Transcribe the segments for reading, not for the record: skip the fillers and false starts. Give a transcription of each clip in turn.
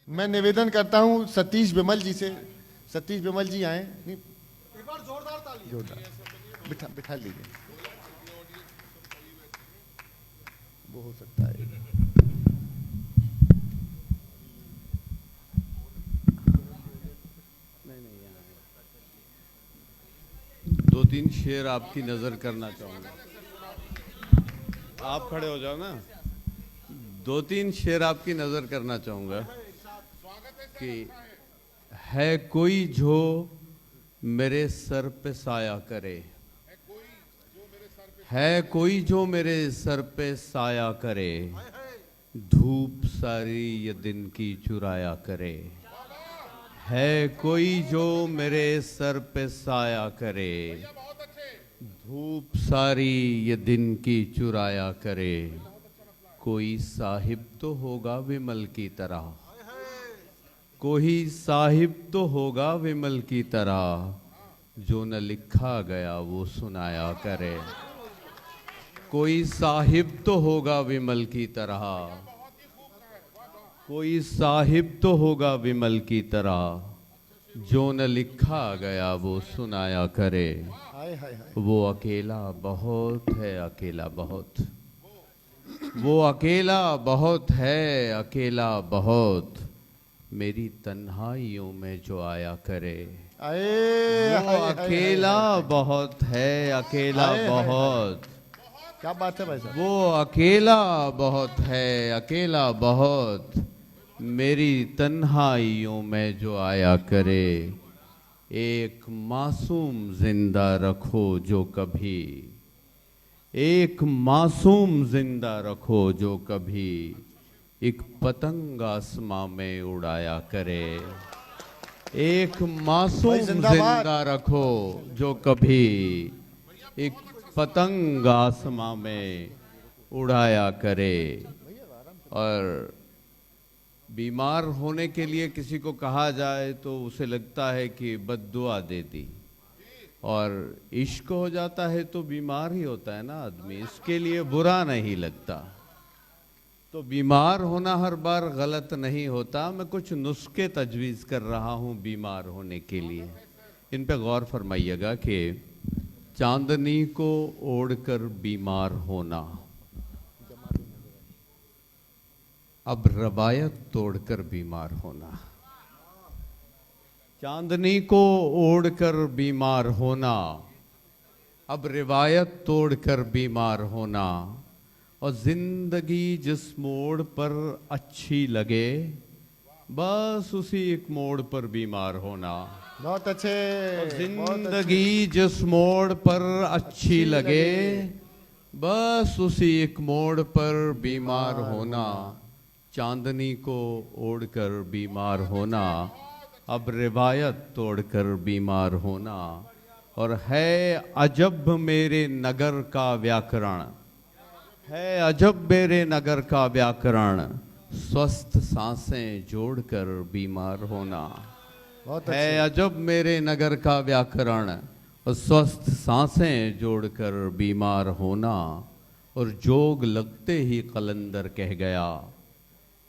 मैं निवेदन करता हूं सतीश विमल जी से, सतीश विमल जी आए। नहीं, एक बार जोरदार ताली। जोरदार बिठा बिठा लीजिए, वो हो सकता है। दो तीन शेर आपकी नजर करना चाहूंगा। आप खड़े हो जाओ ना। दो तीन शेर आपकी नजर करना चाहूंगा कि है कोई जो मेरे सर पे साया करे, है कोई जो मेरे सर पे साया करे, धूप सारी ये दिन की चुराया करे। है कोई जो मेरे सर पे साया करे, धूप सारी ये दिन की चुराया करे। कोई साहिब तो होगा विमल की तरह, कोई साहिब तो होगा विमल की तरह, जो न लिखा गया वो सुनाया करे। कोई साहिब तो होगा विमल की तरह, कोई साहिब तो होगा विमल की तरह, जो न लिखा गया वो सुनाया करे। हाय हाय हाय, वो अकेला बहुत है, अकेला बहुत, वो अकेला बहुत है, अकेला बहुत, मेरी तन्हाइयों में जो आया करे। आए वो अकेला बहुत है, अकेला हाय, हाय, बहुत, क्या बात है भाई साहब। वो अकेला बहुत है, अकेला बहुत, मेरी तन्हाइयों में जो आया करे। एक मासूम जिंदा रखो जो कभी, एक मासूम जिंदा रखो जो कभी, एक पतंग आसमां में उड़ाया करे। एक मासूम भाई जिंदाबाद। जिंदा रखो जो कभी, एक पतंग आसमां में उड़ाया करे। और बीमार होने के लिए किसी को कहा जाए तो उसे लगता है कि बद्दुआ दे दी, और इश्क हो जाता है तो बीमार ही होता है ना आदमी, इसके लिए बुरा नहीं लगता। तो बीमार होना हर बार गलत नहीं होता। मैं कुछ नुस्खे तजवीज़ कर रहा हूँ बीमार होने के लिए, इन पे गौर फरमाइएगा कि चांदनी को ओढ़कर बीमार होना, अब रवायत तोड़कर बीमार होना। चांदनी को ओढ़कर बीमार होना, अब रिवायत तोड़कर बीमार होना। और जिंदगी जिस मोड़ पर अच्छी लगे, बस उसी एक मोड़ पर बीमार होना। बहुत अच्छे, बहुत अच्छे। जिंदगी जिस मोड़ पर अच्छी लगे, बस उसी एक मोड़ पर बीमार होना। चांदनी को ओढ़कर बीमार होना, अब रिवायत तोड़कर बीमार होना। और है अजब मेरे नगर का व्याकरण, है अजब मेरे नगर का व्याकरण, स्वस्थ सांसें जोड़कर बीमार होना। बहुत है अच्छे। अजब मेरे नगर का व्याकरण, और स्वस्थ सांसें जोड़कर बीमार होना। और जोग लगते ही कलंदर कह गया,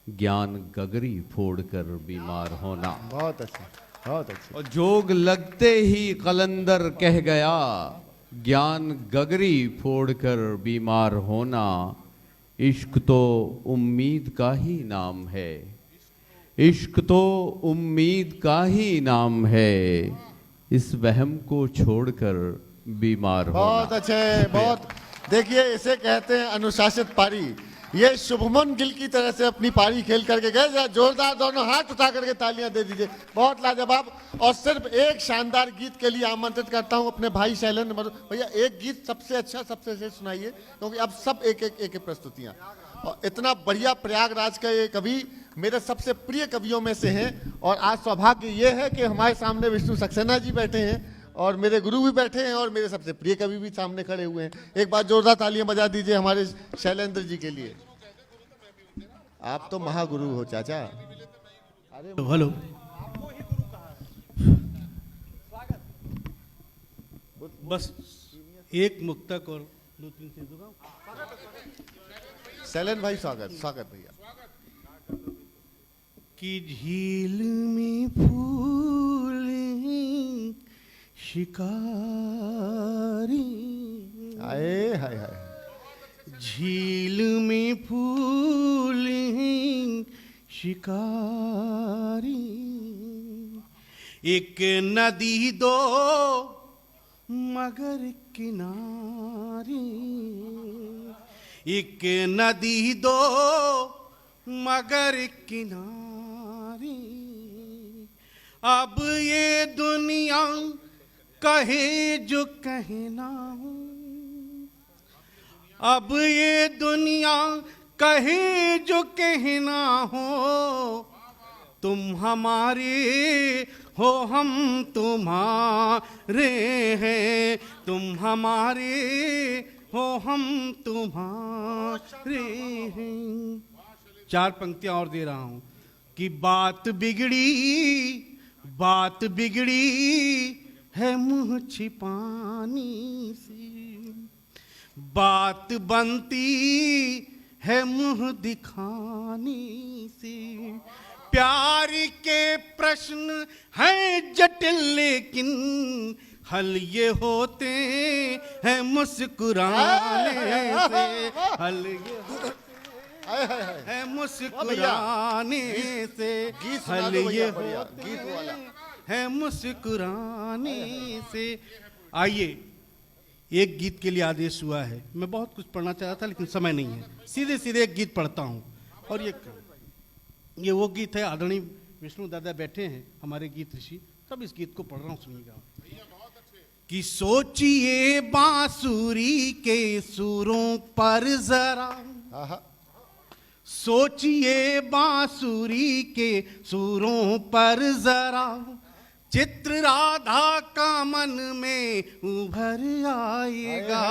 ज्ञान गगरी फोड़कर बीमार होना। बहुत अच्छे, बहुत अच्छे। और जोग लगते ही कलंदर कह गया, ज्ञान गगरी फोड़कर बीमार होना। इश्क तो उम्मीद का ही नाम है, इश्क तो उम्मीद का ही नाम है, इस वहम को छोड़कर बीमार होना। बहुत अच्छे, बहुत। देखिए इसे कहते हैं अनुशासित पारी। ये शुभमन गिल की तरह से अपनी पारी खेल करके गए। जरा जोरदार दोनों हाथ उठा करके तालियां दे दीजिए, बहुत लाजवाब। और सिर्फ एक शानदार गीत के लिए आमंत्रित करता हूं अपने भाई शैलेंद्र भैया, एक गीत सबसे अच्छा सबसे श्रेष्ठ सुनाइए, क्योंकि अब सब एक एक प्रस्तुतियां। और इतना बढ़िया प्रयागराज का ये कवि मेरे सबसे प्रिय कवियों में से हैं। और आज सौभाग्य ये है कि हमारे सामने विष्णु सक्सेना जी बैठे हैं, और मेरे गुरु भी बैठे हैं, और मेरे सबसे प्रिय कवि भी सामने खड़े हुए हैं। एक बार जोरदार तालियां बजा दीजिए हमारे शैलेंद्र जी के लिए। आप तो महागुरु हो चाचा। हेलो, बस एक मुक्तक और दो तीन चीजों का। शैलेंद्र भाई स्वागत, स्वागत भैया। कि झील में फूल हैं शिकारी, आए हाय हाय। झील में फूल हैं शिकारी, एक नदी दो मगर किनारे, एक नदी दो मगर किनारे, अब ये दुनिया कहे जो कहना हो, अब ये दुनिया कहे जो कहना हो, तुम हमारे हो हम तुम्हारे हैं, तुम हमारे हो हम तुम्हारे हैं। 4 पंक्तियां और दे रहा हूं कि बात बिगड़ी है मुंह छिपाने से, बात बनती है मुंह दिखाने से, प्यार के प्रश्न हैं जटिल लेकिन हल ये होते हैं मुस्कुराने से, हल ये हाय हाय हाय। है मुस्कुराने से, गीत सुना हल दो ये भैया, होते गीत वाला। है मुस्कुराने से। आइए, एक गीत के लिए आदेश हुआ है। मैं बहुत कुछ पढ़ना चाह रहा था लेकिन समय नहीं है, सीधे सीधे एक गीत पढ़ता हूँ। और ये वो गीत है, आदरणीय विष्णु दादा बैठे हैं हमारे गीत ऋषि, तब इस गीत को पढ़ रहा हूँ, सुनिएगा। कि सोचिए बांसुरी के सुरों पर जरा, आहा। सोचिए बांसुरी के सुरों पर जरा, चित्र राधा का मन में उभर आएगा,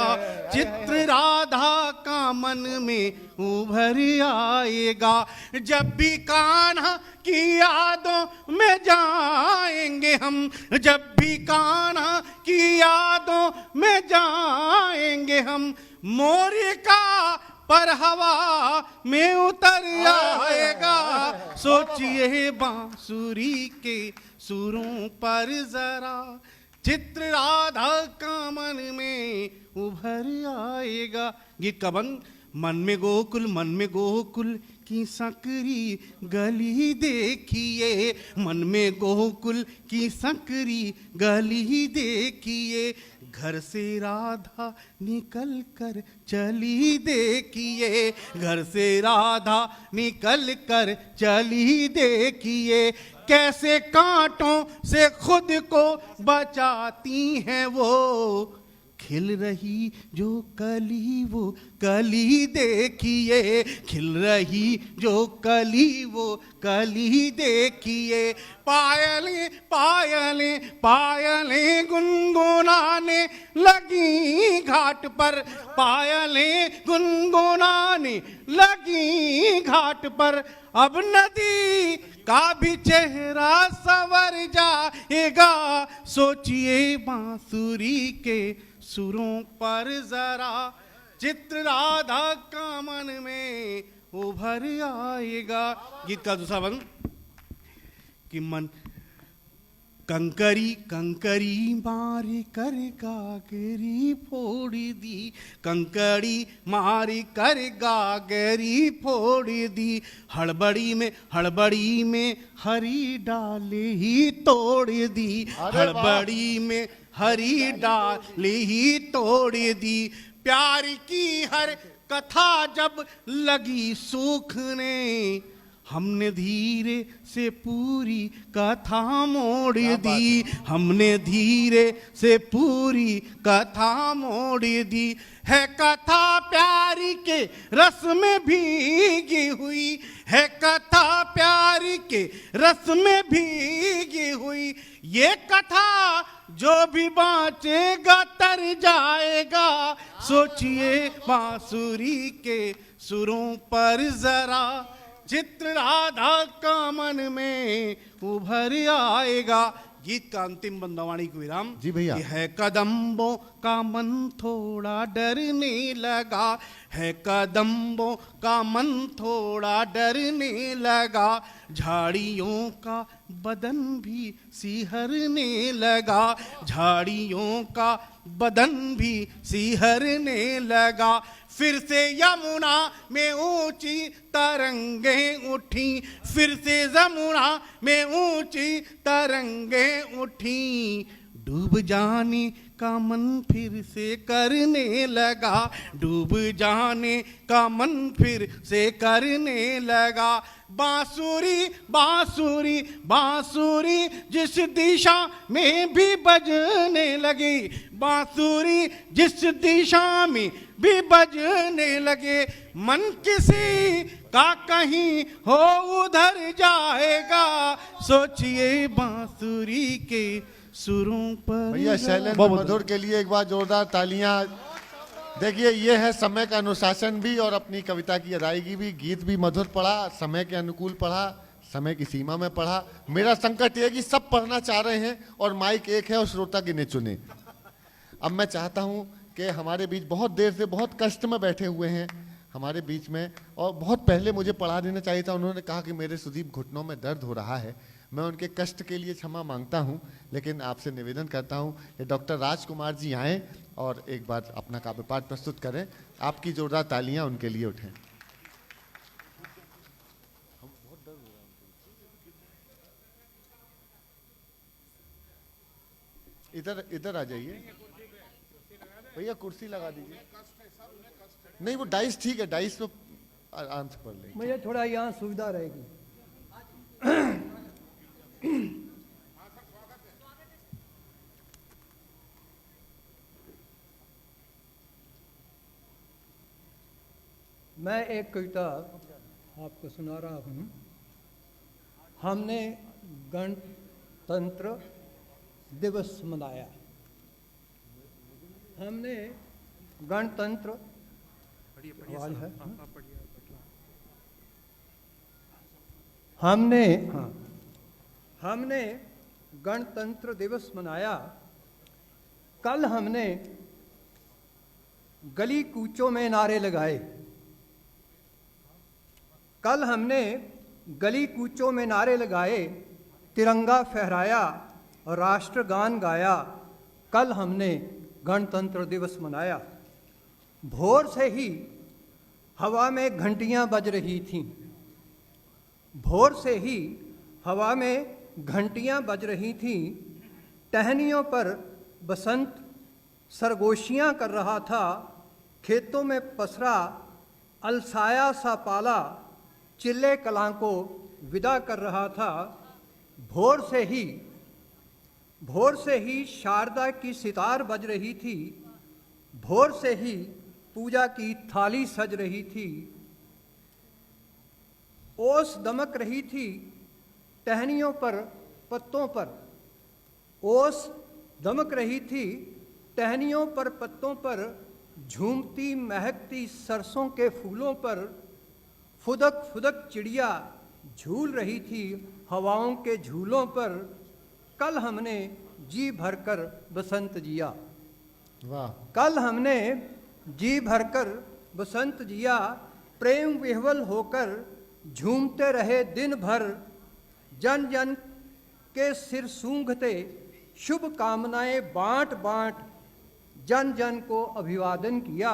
चित्र राधा का मन में उभर आएगा। जब भी कान्हा की यादों में जाएंगे हम, जब भी कान्हा की यादों में जाएंगे हम, मोर का पर हवा में उतर आएगा। सोचिए बांसुरी के सुरों पर जरा, चित्र राधा का मन में उभर आएगा। गीत का बंद। मन में गोकुल की संकरी गली देखिए, मन में गोकुल की संकरी गली देखिए, घर से राधा निकल कर चली देखिए, घर से राधा निकल कर चली देखिए, कैसे कांटों से खुद को बचाती हैं वो, खिल रही जो कली वो कली देखिए, खिल रही जो कली वो कली देखिए। पायलें पायलें पायलें गुनगुनाने लगी घाट पर, पायलें गुनगुनाने लगी घाट पर, अब नदी का भी चेहरा संवर जाएगा। सोचिए बांसुरी के सुरों पर जरा, चित्र राधा का मन में उभर आएगा। गीत का दूसरा बंद। कि मन कंकरी कंकरी मारी कर गागरी फोड़ दी, कंकड़ी मारी कर गागरी फोड़ दी, हड़बड़ी में हरी डाले ही तोड़ दी, हड़बड़ी में हरी डाले ही तोड़ दी। प्यार की हर कथा जब लगी सूखने, हमने धीरे से पूरी कथा मोड़ दी, हमने धीरे से पूरी कथा मोड़ दी। है कथा प्यार के रस में भीगी हुई, है कथा प्यार के रस में भीगी हुई, ये कथा जो भी बाँचेगा तर जाएगा। सोचिए बांसुरी के सुरों पर जरा, चित्र राधा का मन में उभर आएगा। गीत का अंतिम बंदवाणी को विराम। जी भैया। कि है कदम्बों का मन थोड़ा डरने लगा, है कदम्बों का मन थोड़ा डरने लगा, झाड़ियों का बदन भी सिहरने लगा, झाड़ियों का बदन भी सिहरने लगा। फिर से यमुना में ऊंची तरंगें उठी, फिर से यमुना में ऊंची तरंगें उठी, डूब जाने का मन फिर से करने लगा, डूब जाने का मन फिर से करने लगा। बांसुरी बांसुरी बांसुरी जिस दिशा में भी बजने लगी, बांसुरी जिस दिशा में भी बजने लगे, मन किसी का कहीं हो उधर जाएगा, सोचिए बांसुरी के सुरों पर। भैया शैलेंद्र मधुर के लिए एक बार जोरदार तालियां। देखिए ये है समय का अनुशासन भी और अपनी कविता की अदायगी भी। गीत भी मधुर पढ़ा, समय के अनुकूल पढ़ा, समय की सीमा में पढ़ा। मेरा संकट ये कि सब पढ़ना चाह रहे हैं और माइक एक है और श्रोता गिने चुने। अब मैं चाहता हूं कि हमारे बीच बहुत देर से बहुत कष्ट में बैठे हुए हैं हमारे बीच में, और बहुत पहले मुझे पढ़ा देना चाहिए था। उन्होंने कहा कि मेरे सुदीप घुटनों में दर्द हो रहा है। मैं उनके कष्ट के लिए क्षमा मांगता हूं, लेकिन आपसे निवेदन करता हूं कि डॉक्टर राजकुमार जी आएँ और एक बार अपना काव्य पाठ प्रस्तुत करें। आपकी जोरदार तालियां उनके लिए उठें। इधर इधर आ जाइए भैया, कुर्सी लगा दीजिए। नहीं वो डाइस ठीक है, डाइस में आराम से पढ़ लेंगे। मुझे थोड़ा यहाँ सुविधा रहेगी। मैं एक कविता आपको सुना रहा हूँ। हमने गणतंत्र दिवस मनाया, हमने गणतंत्र आवाज है, हमने गणतंत्र दिवस मनाया। कल हमने गली कूचों में नारे लगाए, कल हमने गली कूचों में नारे लगाए, तिरंगा फहराया और राष्ट्रगान गाया। कल हमने गणतंत्र दिवस मनाया। भोर से ही हवा में घंटियां बज रही थीं, भोर से ही हवा में घंटियां बज रही थीं। टहनियों पर बसंत सरगोशियां कर रहा था, खेतों में पसरा अलसाया सा पाला चिल्ले कलां को विदा कर रहा था। भोर से ही शारदा की सितार बज रही थी, भोर से ही पूजा की थाली सज रही थी। ओस दमक रही थी टहनियों पर पत्तों पर, ओस दमक रही थी टहनियों पर पत्तों पर, झूमती महकती सरसों के फूलों पर। फुदक फुदक चिड़िया झूल रही थी हवाओं के झूलों पर। कल हमने जी भरकर बसंत जिया, वाह। कल हमने जी भरकर बसंत जिया। प्रेम विह्वल होकर झूमते रहे दिन भर, जन जन के सिर सूंघते शुभ कामनाएं बांट बांट जन जन को अभिवादन किया।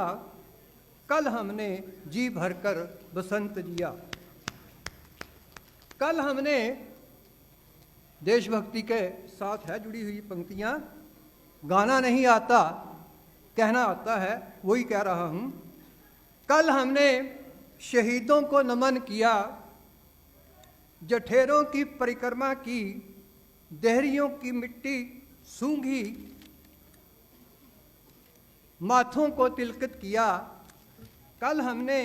कल हमने जी भरकर बसंत जिया। कल हमने देशभक्ति के साथ है जुड़ी हुई पंक्तियां। गाना नहीं आता, कहना आता है, वही कह रहा हूं। कल हमने शहीदों को नमन किया, जठेरों की परिक्रमा की, देहरियों की मिट्टी सूंघी, माथों को तिलकित किया। कल हमने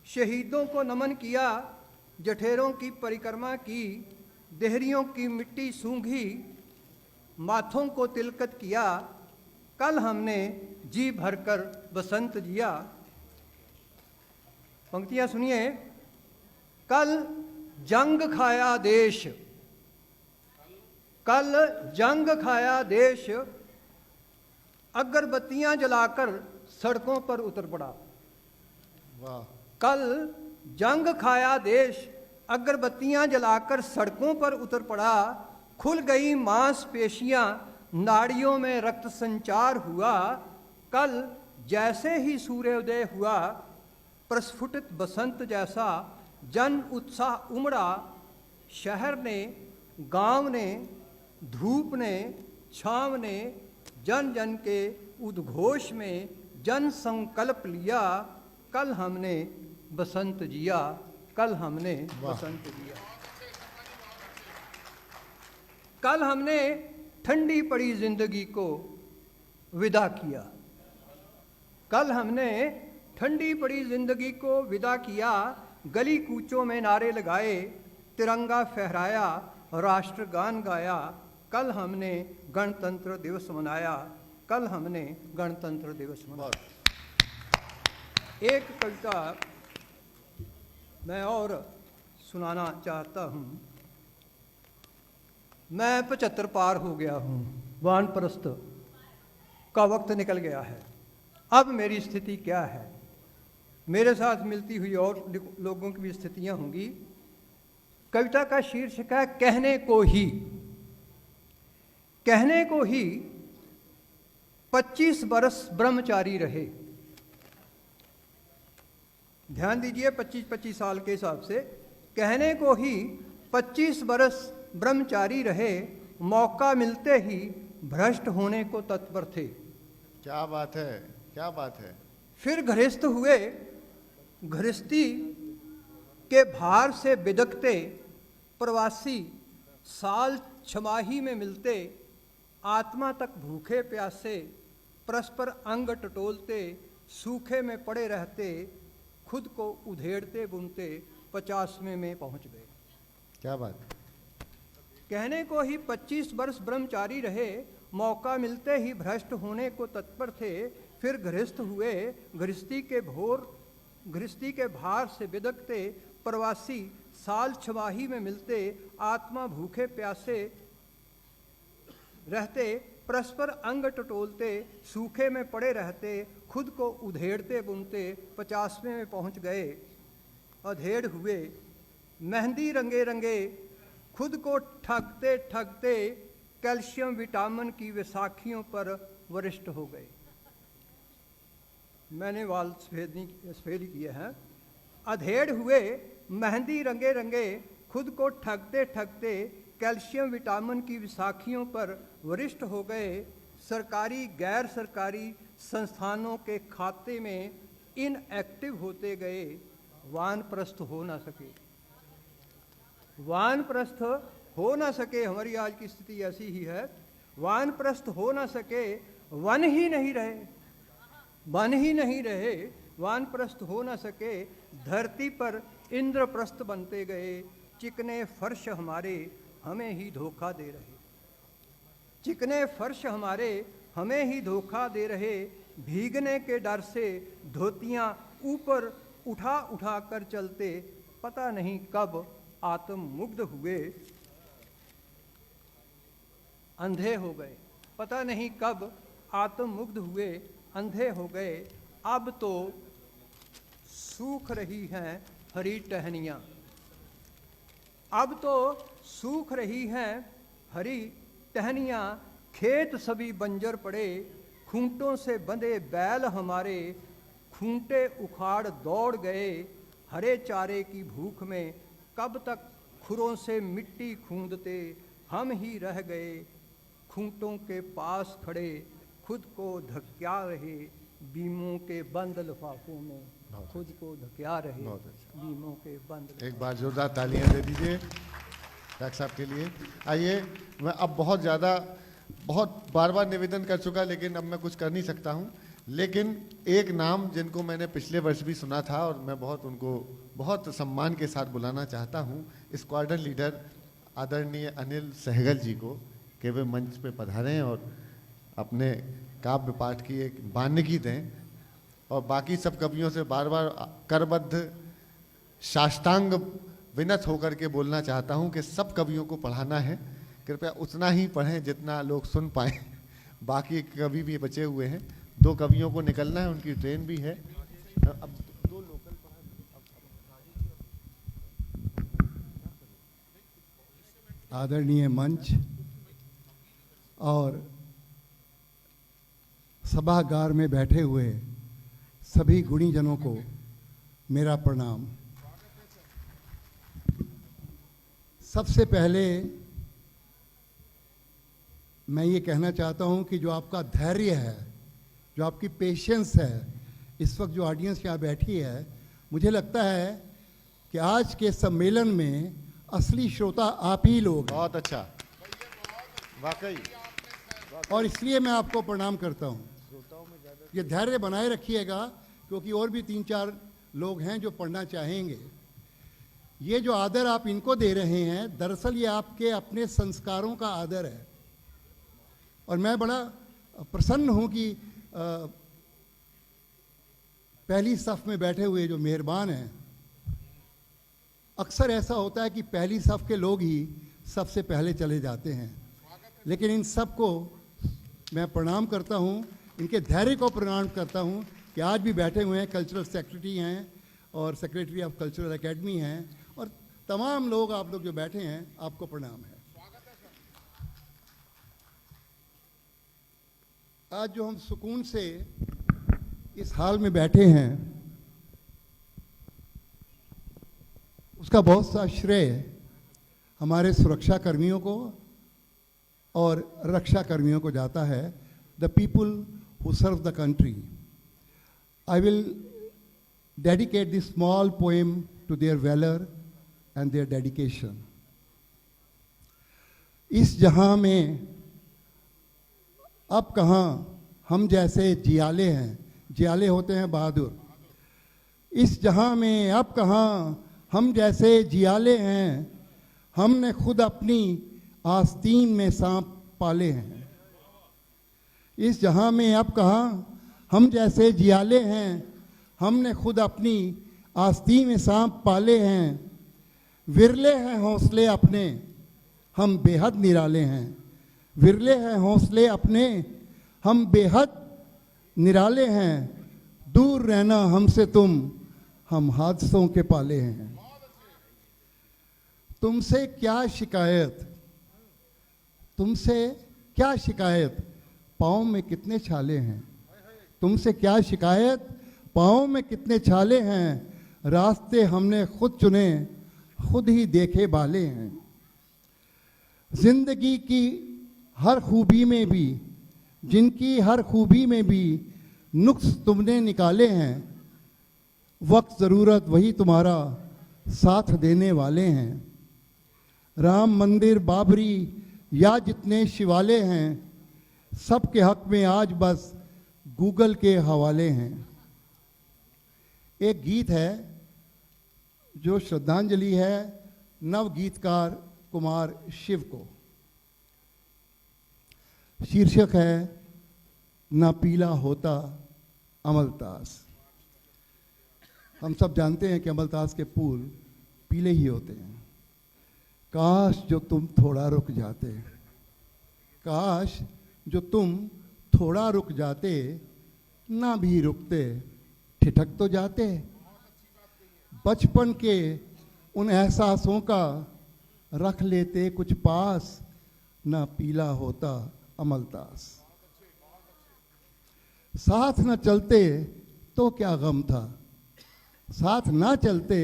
शहीदों को नमन किया, जठेरों की परिक्रमा की, देहरियों की मिट्टी सूंघी, माथों को तिलकित किया। कल हमने जी भरकर बसंत जिया। पंक्तियां सुनिए। कल जंग खाया देश, कल जंग खाया देश अगरबत्तियां जलाकर सड़कों पर उतर पड़ा। वाह। कल जंग खाया देश अगरबत्तियां जलाकर सड़कों पर उतर पड़ा। खुल गई मांसपेशियां, नाड़ियों में रक्त संचार हुआ। कल जैसे ही सूर्योदय हुआ, प्रस्फुटित बसंत जैसा जन उत्साह उमड़ा। शहर ने, गांव ने, धूप ने, छांव ने जन जन के उद्घोष में जन संकल्प लिया। कल हमने बसंत जिया, कल हमने बसंत जिया। कल हमने ठंडी पड़ी जिंदगी को विदा किया। कल हमने ठंडी पड़ी जिंदगी को विदा किया। गली कूचों में नारे लगाए, तिरंगा फहराया, राष्ट्रगान गाया। कल हमने गणतंत्र दिवस मनाया, कल हमने गणतंत्र दिवस मनाया। एक कविता मैं और सुनाना चाहता हूँ। मैं 75 पार हो गया हूँ, वानप्रस्थ का वक्त निकल गया है। अब मेरी स्थिति क्या है? मेरे साथ मिलती हुई और लोगों की भी स्थितियाँ होंगी। कविता का शीर्षक है कहने को ही। कहने को ही 25 बरस ब्रह्मचारी रहे। ध्यान दीजिए, 25-25 साल के हिसाब से। कहने को ही 25 बरस ब्रह्मचारी रहे, मौका मिलते ही भ्रष्ट होने को तत्पर थे। क्या बात है, क्या बात है। फिर गृहस्थ हुए, गृहस्थी के भार से बिदकते प्रवासी, साल छमाही में मिलते, आत्मा तक भूखे प्यासे, परस्पर अंग टटोलते, सूखे में पड़े रहते, खुद को उधेड़ते बुनते, 50वें में पहुंच गए। क्या बात। कहने को ही 25 वर्ष ब्रह्मचारी रहे, मौका मिलते ही भ्रष्ट होने को तत्पर थे। फिर गृहस्थ हुए, गृहस्थी के भार से बिदकते प्रवासी, साल छमाही में मिलते, आत्मा भूखे प्यासे रहते, परस्पर अंग टटोलते, सूखे में पड़े रहते, खुद को उधेड़ते बुनते, 50वें में पहुंच गए। अधेड़ हुए, मेहंदी रंगे रंगे, खुद को ठगते ठगते, कैल्शियम विटामिन की विसाखियों पर वरिष्ठ हो गए। मैंने वाल सफेद किए हैं। अधेड़ हुए, मेहंदी रंगे रंगे, खुद को ठगते ठगते, कैल्शियम विटामिन की विसाखियों पर वरिष्ठ हो गए। सरकारी गैर सरकारी संस्थानों के खाते में इनएक्टिव होते गए। वानप्रस्थ हो ना सके, वानप्रस्थ हो ना सके। हमारी आज की स्थिति ऐसी ही है। वानप्रस्थ हो ना सके, वन ही नहीं रहे, वन ही नहीं रहे, वानप्रस्थ हो ना सके। धरती पर इंद्रप्रस्थ बनते गए। चिकने फर्श हमारे हमें ही धोखा दे रहे, चिकने फर्श हमारे हमें ही धोखा दे रहे। भीगने के डर से धोतियां ऊपर उठा उठा कर चलते, पता नहीं कब आत्म मुग्ध हुए, अंधे हो गए। पता नहीं कब आत्म मुग्ध हुए, अंधे हो गए। अब तो सूख रही हैं हरी टहनियाँ, अब तो सूख रही हैं हरी टहनियाँ। खेत सभी बंजर पड़े, खूंटों से बंधे बैल हमारे, खूंटे उखाड़ दौड़ गए। हरे चारे की भूख में कब तक खुरों से मिट्टी खूंदते, हम ही रह गए खूंटों के पास खड़े, खुद को धक्या रहे बीमों के बंद लिफाफों में, खुद को धक्या रहे बीमों के बंद। एक बार जोरदार तालियां दे दीजिए डॉक्टर साहब के लिए। आइए, मैं अब बहुत बार बार निवेदन कर चुका, लेकिन अब मैं कुछ कर नहीं सकता हूं। लेकिन एक नाम जिनको मैंने पिछले वर्ष भी सुना था और मैं उनको बहुत सम्मान के साथ बुलाना चाहता हूं, स्क्वाड्रन लीडर आदरणीय अनिल सहगल जी को, कि वे मंच पे पधारें और अपने काव्य पाठ की एक वानगी दें। और बाकी सब कवियों से बार बार करबद्ध साष्टांग विनत होकर के बोलना चाहता हूं कि सब कवियों को पढ़ाना है, कृपया उतना ही पढ़ें जितना लोग सुन पाए। बाकी कवि भी बचे हुए हैं, 2 कवियों को निकलना है, उनकी ट्रेन भी है। अब 2 लोकल आदरणीय मंच और सभागार में बैठे हुए सभी गुणीजनों को मेरा प्रणाम। सबसे पहले मैं ये कहना चाहता हूँ कि जो आपका धैर्य है, जो आपकी पेशेंस है, इस वक्त जो ऑडियंस यहाँ बैठी है, मुझे लगता है कि आज के सम्मेलन में असली श्रोता आप ही लोग हैं। बहुत अच्छा, वाकई। और इसलिए मैं आपको प्रणाम करता हूँ। ये धैर्य बनाए रखिएगा, क्योंकि और भी 3-4 लोग हैं जो पढ़ना चाहेंगे। ये जो आदर आप इनको दे रहे हैं, दरअसल ये आपके अपने संस्कारों का आदर है। और मैं बड़ा प्रसन्न हूँ कि पहली सफ़ में बैठे हुए जो मेहरबान हैं, अक्सर ऐसा होता है कि पहली सफ़ के लोग ही सबसे पहले चले जाते हैं, लेकिन इन सब को मैं प्रणाम करता हूँ, इनके धैर्य को प्रणाम करता हूँ कि आज भी बैठे हुए हैं। कल्चरल सेक्रेटरी हैं और सेक्रेटरी ऑफ कल्चरल एकेडमी हैं, और तमाम लोग, आप लोग जो बैठे हैं, आपको प्रणाम है। आज जो हम सुकून से इस हाल में बैठे हैं, उसका बहुत सा श्रेय हमारे सुरक्षा कर्मियों को और रक्षा कर्मियों को जाता है। The people who serve the country. I will dedicate this small poem to their valour and their dedication. इस जहां में अब कहाँ हम जैसे जियाले हैं, जियाले होते हैं बहादुर। इस जहां में अब कहाँ हम जैसे जियाले हैं, हमने खुद अपनी आस्तीन में सांप पाले हैं। इस जहां में अब कहाँ हम जैसे जियाले हैं, हमने खुद अपनी आस्तीन में सांप पाले हैं। विरले हैं हौसले अपने, हम बेहद निराले हैं। विरले हैं हौसले अपने, हम बेहद निराले हैं। दूर रहना हमसे तुम, हम हादसों के पाले हैं। तुमसे क्या शिकायत, तुमसे क्या शिकायत, पाँव में कितने छाले हैं। तुमसे क्या शिकायत, पाँव में कितने छाले हैं। रास्ते हमने खुद चुने, खुद ही देखे बाले हैं। जिंदगी की हर खूबी में भी, जिनकी हर खूबी में भी नुक्स तुमने निकाले हैं। वक्त ज़रूरत वही तुम्हारा साथ देने वाले हैं। राम मंदिर, बाबरी या जितने शिवाले हैं, सब के हक में आज बस गूगल के हवाले हैं। एक गीत है जो श्रद्धांजलि है नव गीतकार कुमार शिव को। शीर्षक है ना पीला होता अमलतास। हम सब जानते हैं कि अमलतास के फूल पीले ही होते हैं। काश जो तुम थोड़ा रुक जाते, काश जो तुम थोड़ा रुक जाते, ना भी रुकते ठिठक तो जाते। बचपन के उन एहसासों का रख लेते कुछ पास, ना पीला होता अमलतास। साथ न चलते तो क्या गम था, साथ ना चलते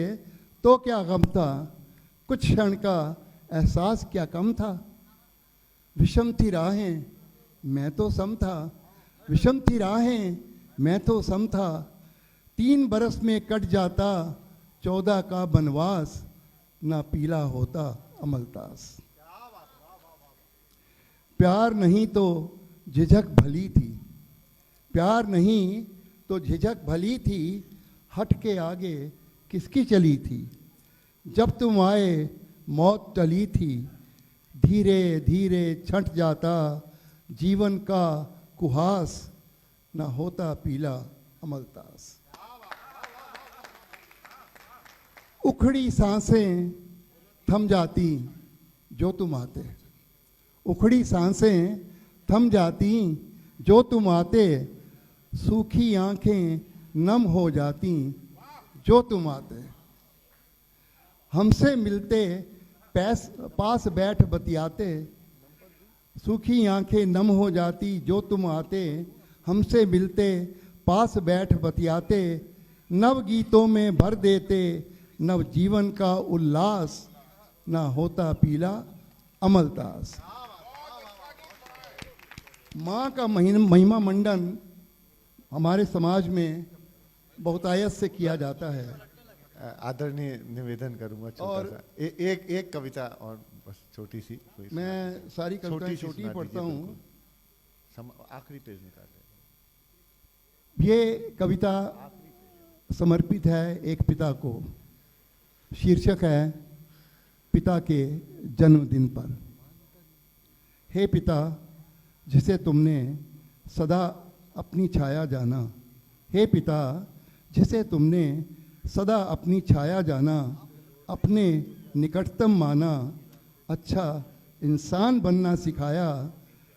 तो क्या गम था। कुछ क्षण का एहसास क्या कम था। विषम थी राहें मैं तो सम था, विषम थी राहें मैं तो सम था। 3 बरस में कट जाता 14 का बनवास, ना पीला होता अमलतास। प्यार नहीं तो झिझक भली थी, प्यार नहीं तो झिझक भली थी। हट के आगे किसकी चली थी, जब तुम आए मौत टली थी। धीरे धीरे छंट जाता जीवन का कुहास, ना होता पीला अमलतास। उखड़ी सांसें थम जाती जो तुम आते, उखड़ी सांसें थम जाती, जो तुम आते सूखी आंखें नम हो जाती, जो तुम आते। हमसे मिलते पास बैठ बतियाते, सूखी आंखें नम हो जाती, जो तुम आते। हमसे मिलते पास बैठ बतियाते, नव गीतों में भर देते नव जीवन का उल्लास, ना होता पीला अमलतास। माँ का महिमा मंडन हमारे समाज में बहुतायत से किया जाता है। आदरणीय निवेदन करूंगा छोटा और सा एक कविता और बस छोटी सी। मैं सारी कविताएं सी छोटी सुना पढ़ता दीजिए, हूँ। बिल्कुल। आखिरी पेज निकाल रहे ये कविता समर्पित है एक पिता को। शीर्षक है पिता के जन्मदिन पर। हे पिता, जिसे तुमने सदा अपनी छाया जाना, हे पिता जिसे तुमने सदा अपनी छाया जाना, अपने निकटतम माना, अच्छा इंसान बनना सिखाया,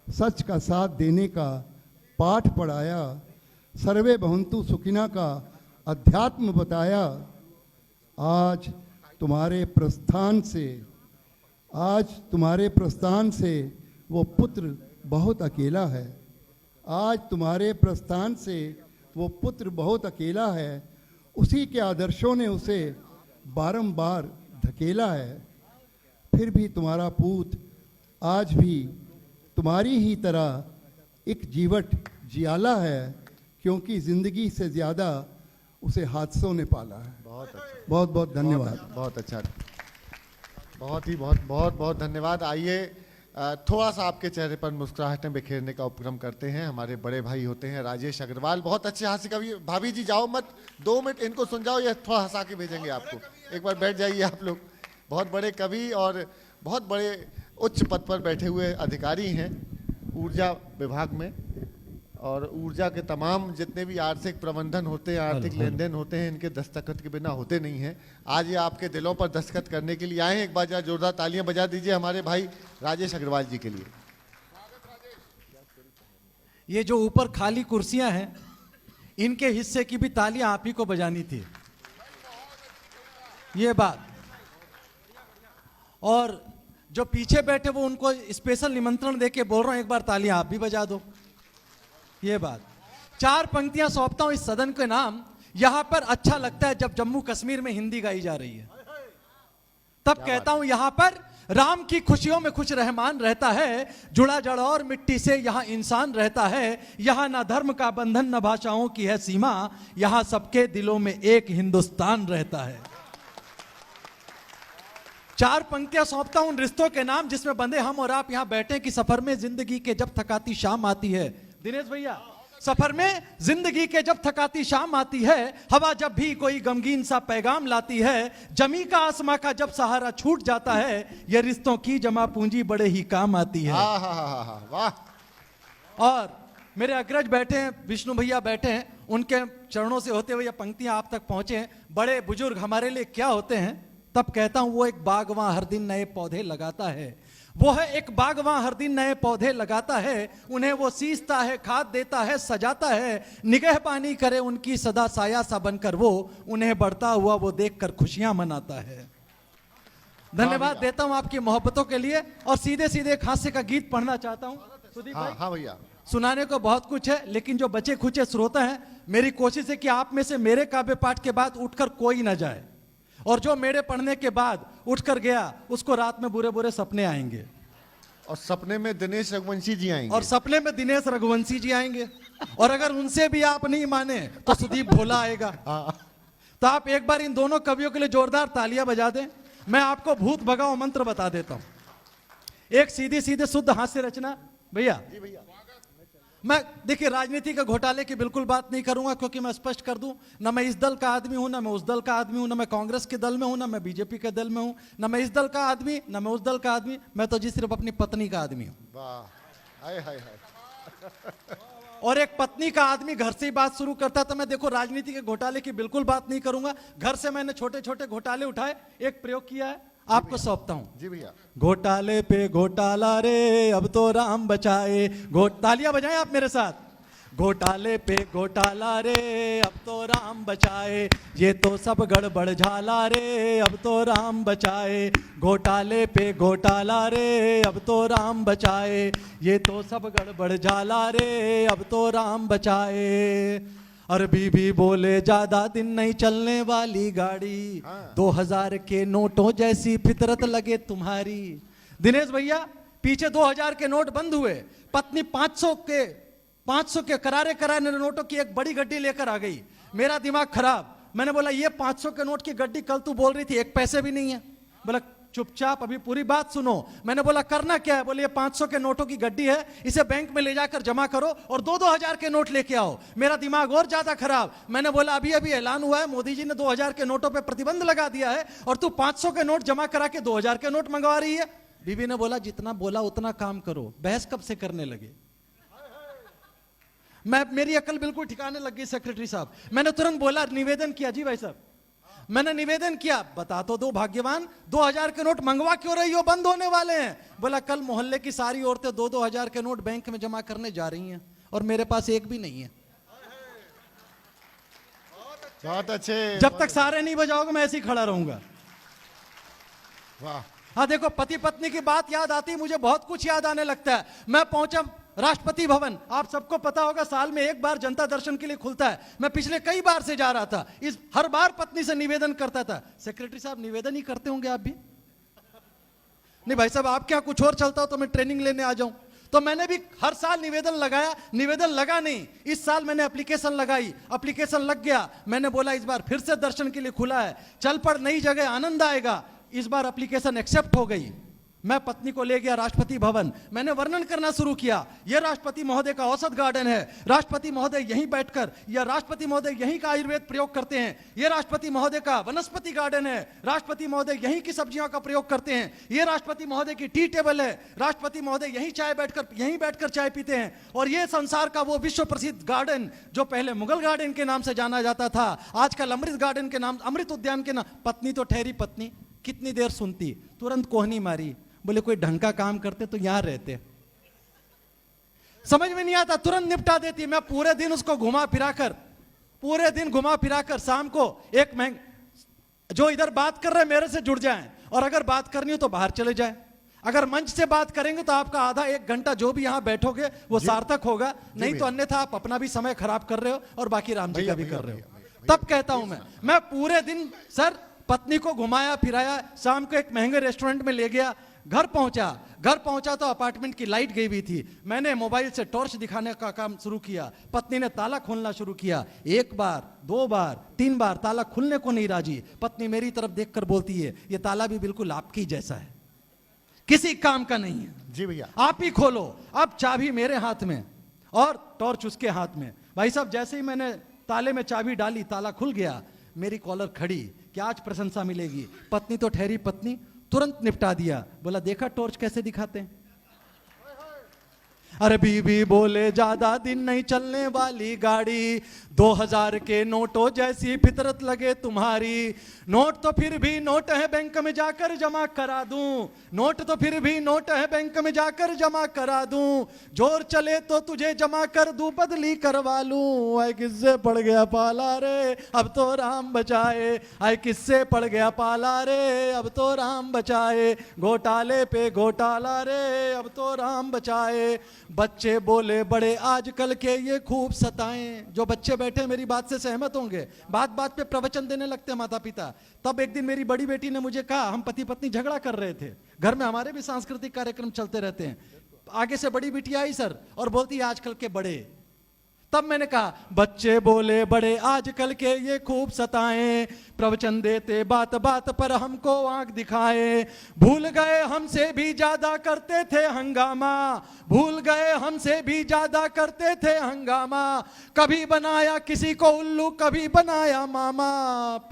सच का साथ देने का पाठ पढ़ाया, सर्वे भवन्तु सुखिना का अध्यात्म बताया। आज तुम्हारे प्रस्थान से वो पुत्र बहुत अकेला है। आज तुम्हारे प्रस्थान से वो पुत्र बहुत अकेला है, उसी के आदर्शों ने उसे बारंबार धकेला है। फिर भी तुम्हारा पूत आज भी तुम्हारी ही तरह एक जीवट जियाला है, क्योंकि जिंदगी से ज़्यादा उसे हादसों ने पाला है। बहुत अच्छा, बहुत बहुत धन्यवाद। बहुत अच्छा, बहुत धन्यवाद। आइए थोड़ा सा आपके चेहरे पर मुस्कुराहटें बिखेरने का उपक्रम करते हैं। हमारे बड़े भाई होते हैं राजेश अग्रवाल, बहुत अच्छे हास्य कवि। भाभी जी जाओ मत, 2 मिनट इनको सुन जाओ, ये थोड़ा हंसा के भेजेंगे आपको। एक बार बैठ जाइए आप लोग। बहुत बड़े कवि और बहुत बड़े उच्च पद पर बैठे हुए अधिकारी हैं ऊर्जा विभाग में, और ऊर्जा के तमाम जितने भी आर्थिक प्रबंधन होते हैं, आर्थिक लेन देन होते हैं, इनके दस्तखत के बिना होते नहीं हैं। आज ये आपके दिलों पर दस्तखत करने के लिए आए हैं। एक बार जरा जोरदार तालियां बजा दीजिए हमारे भाई राजेश अग्रवाल जी के लिए। ये जो ऊपर खाली कुर्सियां हैं, इनके हिस्से की भी तालियां आप ही को बजानी थी, ये बात। और जो पीछे बैठे वो उनको स्पेशल निमंत्रण देके बोल रहा हूं, एक बार तालियां आप भी बजा दो, ये बात। 4 पंक्तियां सौंपता हूं इस सदन के नाम। यहां पर अच्छा लगता है जब जम्मू कश्मीर में हिंदी गाई जा रही है, तब कहता हूं यहां पर राम की खुशियों में खुश रहमान रहता है, जुड़ा जड़ और मिट्टी से यहां इंसान रहता है, यहां ना धर्म का बंधन न भाषाओं की है सीमा, यहां सबके दिलों में एक हिंदुस्तान रहता है। 4 पंक्तियां सौंपता हूं रिश्तों के नाम, जिसमें बंधे हम और आप यहां बैठे कि सफर में जिंदगी के जब थकाती शाम आती है। दिनेश भैया, सफर में जिंदगी के जब थकाती शाम आती है, हवा जब भी कोई गमगीन सा पैगाम लाती है, जमी का आसमां का जब सहारा छूट जाता है, ये रिश्तों की जमा पूंजी बड़े ही काम आती है। वाह। और मेरे अग्रज बैठे हैं, विष्णु भैया बैठे हैं, उनके चरणों से होते हुए ये पंक्तियां आप तक पहुंचे हैं। बड़े बुजुर्ग हमारे लिए क्या होते हैं, तब कहता हूं वो एक बागवां हर दिन नए पौधे लगाता है। वो है एक बागवां हर दिन नए पौधे लगाता है, उन्हें वो सींचता है, खाद देता है, सजाता है, निगहबानी करे उनकी सदा साया सा बनकर वो, उन्हें बढ़ता हुआ वो देखकर खुशियां मनाता है। धन्यवाद देता हूं आपकी मोहब्बतों के लिए। और सीधे सीधे एक हास्य का गीत पढ़ना चाहता हूं सुदीप भाई। हाँ भैया, सुनाने को बहुत कुछ है, लेकिन जो बचे खुचे श्रोता हैं, मेरी कोशिश है कि आप में से मेरे काव्य पाठ के बाद उठकर कोई ना जाए, और जो मेरे पढ़ने के बाद उठकर गया उसको रात में बुरे बुरे सपने आएंगे, और सपने में दिनेश रघुवंशी जी आएंगे, और सपने में दिनेश रघुवंशी जी आएंगे, और अगर उनसे भी आप नहीं माने तो सुदीप भोला आएगा। तो आप एक बार इन दोनों कवियों के लिए जोरदार तालियां बजा दें। मैं आपको भूत भगाओ मंत्र बता देता हूं। एक सीधी सीधे शुद्ध हास्य रचना भैया। मैं देखिए राजनीति के घोटाले की बिल्कुल बात नहीं करूंगा, क्योंकि मैं स्पष्ट कर दूं, ना मैं इस दल का आदमी हूं, ना मैं उस दल का आदमी हूं, ना मैं कांग्रेस के दल में हूं, ना मैं बीजेपी के दल में हूं, ना मैं इस दल का आदमी, ना मैं उस दल का आदमी। मैं तो जी सिर्फ अपनी पत्नी का आदमी हूं। वाह, हाय हाय हाय। और एक पत्नी का आदमी घर से ही बात शुरू करता, तो मैं देखो राजनीति के घोटाले की बिल्कुल बात नहीं करूंगा। घर से मैंने छोटे छोटे घोटाले उठाए, एक प्रयोग किया है, आपको सौंपता हूं। जी भैया। घोटाले पे घोटाला रे अब तो राम बचाए। तालियां बजाएं आप मेरे साथ। घोटाले पे घोटाला रे अब तो राम बचाए, ये तो सब गड़बड़ झाला रे अब तो राम बचाए। घोटाले पे घोटाला रे अब तो राम बचाए, ये तो सब गड़बड़ झाला रे अब तो राम बचाए। और बीबी बोले ज्यादा दिन नहीं चलने वाली गाड़ी, 2000 के नोटों जैसी फितरत लगे तुम्हारी। दिनेश भैया पीछे 2000 के नोट बंद हुए, पत्नी 500 के करारे करारे नोटों की एक बड़ी गड्डी लेकर आ गई। मेरा दिमाग खराब, मैंने बोला ये 500 के नोट की गड्डी कल तू बोल रही थी 1 पैसे भी नहीं है। बोला चुपचाप अभी पूरी बात सुनो। मैंने बोला करना क्या है? बोले ये 500 के नोटों की गड्डी है, इसे बैंक में ले जाकर जमा करो और 2-2 हजार के नोट लेके आओ। मेरा दिमाग और ज्यादा खराब, मैंने बोला अभी अभी ऐलान हुआ है, मोदी जी ने 2000 के नोटों पे प्रतिबंध लगा दिया है और तू 500 के नोट जमा करा के 2000 के नोट मंगवा रही है। बीबी ने बोला जितना बोला उतना काम करो, बहस कब से करने लगे। मेरी अकल बिल्कुल ठिकाने लग गई सेक्रेटरी साहब। मैंने तुरंत बोला, निवेदन किया। जी भाई साहब, मैंने निवेदन किया, बता तो दो भाग्यवान 2000 के नोट मंगवा क्यों रही हो, बंद होने वाले हैं। बोला कल मोहल्ले की सारी औरतें 2-2 हजार के नोट बैंक में जमा करने जा रही हैं और मेरे पास एक भी नहीं है। बहुत अच्छे। जब तक सारे नहीं बजाओगे मैं ऐसे ही खड़ा रहूंगा। वाह। हाँ देखो, पति पत्नी की बात याद आती, मुझे बहुत कुछ याद आने लगता है। मैं पहुंचा राष्ट्रपति भवन, आप सबको पता होगा साल में एक बार जनता दर्शन के लिए खुलता है। मैं पिछले कई बार से जा रहा था, इस हर बार पत्नी से निवेदन करता था। सेक्रेटरी साहब निवेदन ही करते होंगे आप भी? नहीं भाई साहब, आप क्या कुछ और चलता हो तो मैं ट्रेनिंग लेने आ जाऊं। तो मैंने भी हर साल निवेदन लगाया, निवेदन लगा नहीं। इस साल मैंने एप्लीकेशन लगाई, एप्लीकेशन लग गया। मैंने बोला इस बार फिर से दर्शन के लिए खुला है, चल पड़, नई जगह, आनंद आएगा। इस बार एप्लीकेशन एक्सेप्ट हो गई। मैं पत्नी को ले गया राष्ट्रपति भवन, मैंने वर्णन करना शुरू किया। यह राष्ट्रपति महोदय का औसत गार्डन है, राष्ट्रपति महोदय यहीं बैठकर, या राष्ट्रपति महोदय यहीं का आयुर्वेद प्रयोग करते हैं। यह राष्ट्रपति महोदय का वनस्पति गार्डन है, राष्ट्रपति महोदय यहीं की सब्जियों का प्रयोग करते हैं। यह राष्ट्रपति महोदय की टी टेबल है, राष्ट्रपति महोदय यहीं बैठकर चाय पीते हैं। और यह संसार का वो विश्व प्रसिद्ध गार्डन जो पहले मुगल गार्डन के नाम से जाना जाता था, आजकल अमृत गार्डन के नाम, अमृत उद्यान के नाम। पत्नी तो ठहरी पत्नी, कितनी देर सुनती, तुरंत कोहनी मारी। बोले कोई ढंग का काम करते तो यहां रहते। समझ में नहीं आता, तुरंत निपटा देती। मैं पूरे दिन उसको घुमा फिराकर शाम को जो इधर बात कर रहे मेरे से जुड़ जाएं, और अगर बात करनी हो तो बाहर चले जाएं। अगर मंच से बात करेंगे तो आपका आधा 1 घंटा जो भी यहां बैठोगे वो सार्थक होगा, नहीं तो अन्यथा आप अपना भी समय खराब कर रहे हो और बाकी राम जी का भी कर रहे हो। तब कहता हूं मैं पूरे दिन सर पत्नी को घुमाया फिराया, शाम को एक महंगे रेस्टोरेंट में ले गया। घर पहुंचा तो अपार्टमेंट की लाइट गई हुई थी। मैंने मोबाइल से टॉर्च दिखाने का काम शुरू किया। पत्नी ने ताला खोलना शुरू किया। 1 बार 2 बार 3 बार ताला खुलने को नहीं राजी। पत्नी मेरी तरफ देखकर बोलती है ये ताला भी बिल्कुल आपकी जैसा है, किसी काम का नहीं है। जी भैया, आप ही खोलो। अब चाबी मेरे हाथ में और टॉर्च उसके हाथ में। भाई साहब जैसे ही मैंने ताले में चाबी डाली, ताला खुल गया। मेरी कॉलर खड़ी, क्या आज प्रशंसा मिलेगी। पत्नी तो ठहरी पत्नी, तुरंत निपटा दिया। बोला देखा टॉर्च कैसे दिखाते हैं। अरे बीबी बोले ज्यादा दिन नहीं चलने वाली गाड़ी, 2000 के नोटों जैसी फितरत लगे तुम्हारी। नोट तो फिर भी नोट है, बैंक में जाकर जमा करा दूं। नोट तो फिर भी नोट है, बैंक में जाकर जमा करा दूं। जोर चले तो तुझे जमा कर दूं, बदली करवा लूं। आए किससे पड़ गया पाला रे अब तो राम बचाए। आए किससे पड़ गया पाला रे अब तो राम बचाए। घोटाले पे घोटाला रे अब तो राम बचाए। बच्चे बोले बड़े आजकल के ये खूब सताएं। जो बच्चे बैठे मेरी बात से सहमत होंगे, बात बात पे प्रवचन देने लगते हैं माता पिता। तब एक दिन मेरी बड़ी बेटी ने मुझे कहा, हम पति पत्नी झगड़ा कर रहे थे, घर में हमारे भी सांस्कृतिक कार्यक्रम चलते रहते हैं। आगे से बड़ी बेटी आई सर और बोलती है आजकल के बड़े। तब मैंने कहा बच्चे बोले बड़े आजकल के ये खूब सताएं। प्रवचन देते बात बात पर हमको आंख दिखाए। भूल गए हमसे भी ज्यादा करते थे हंगामा। भूल गए हमसे भी ज्यादा करते थे हंगामा। कभी बनाया किसी को उल्लू, कभी बनाया मामा।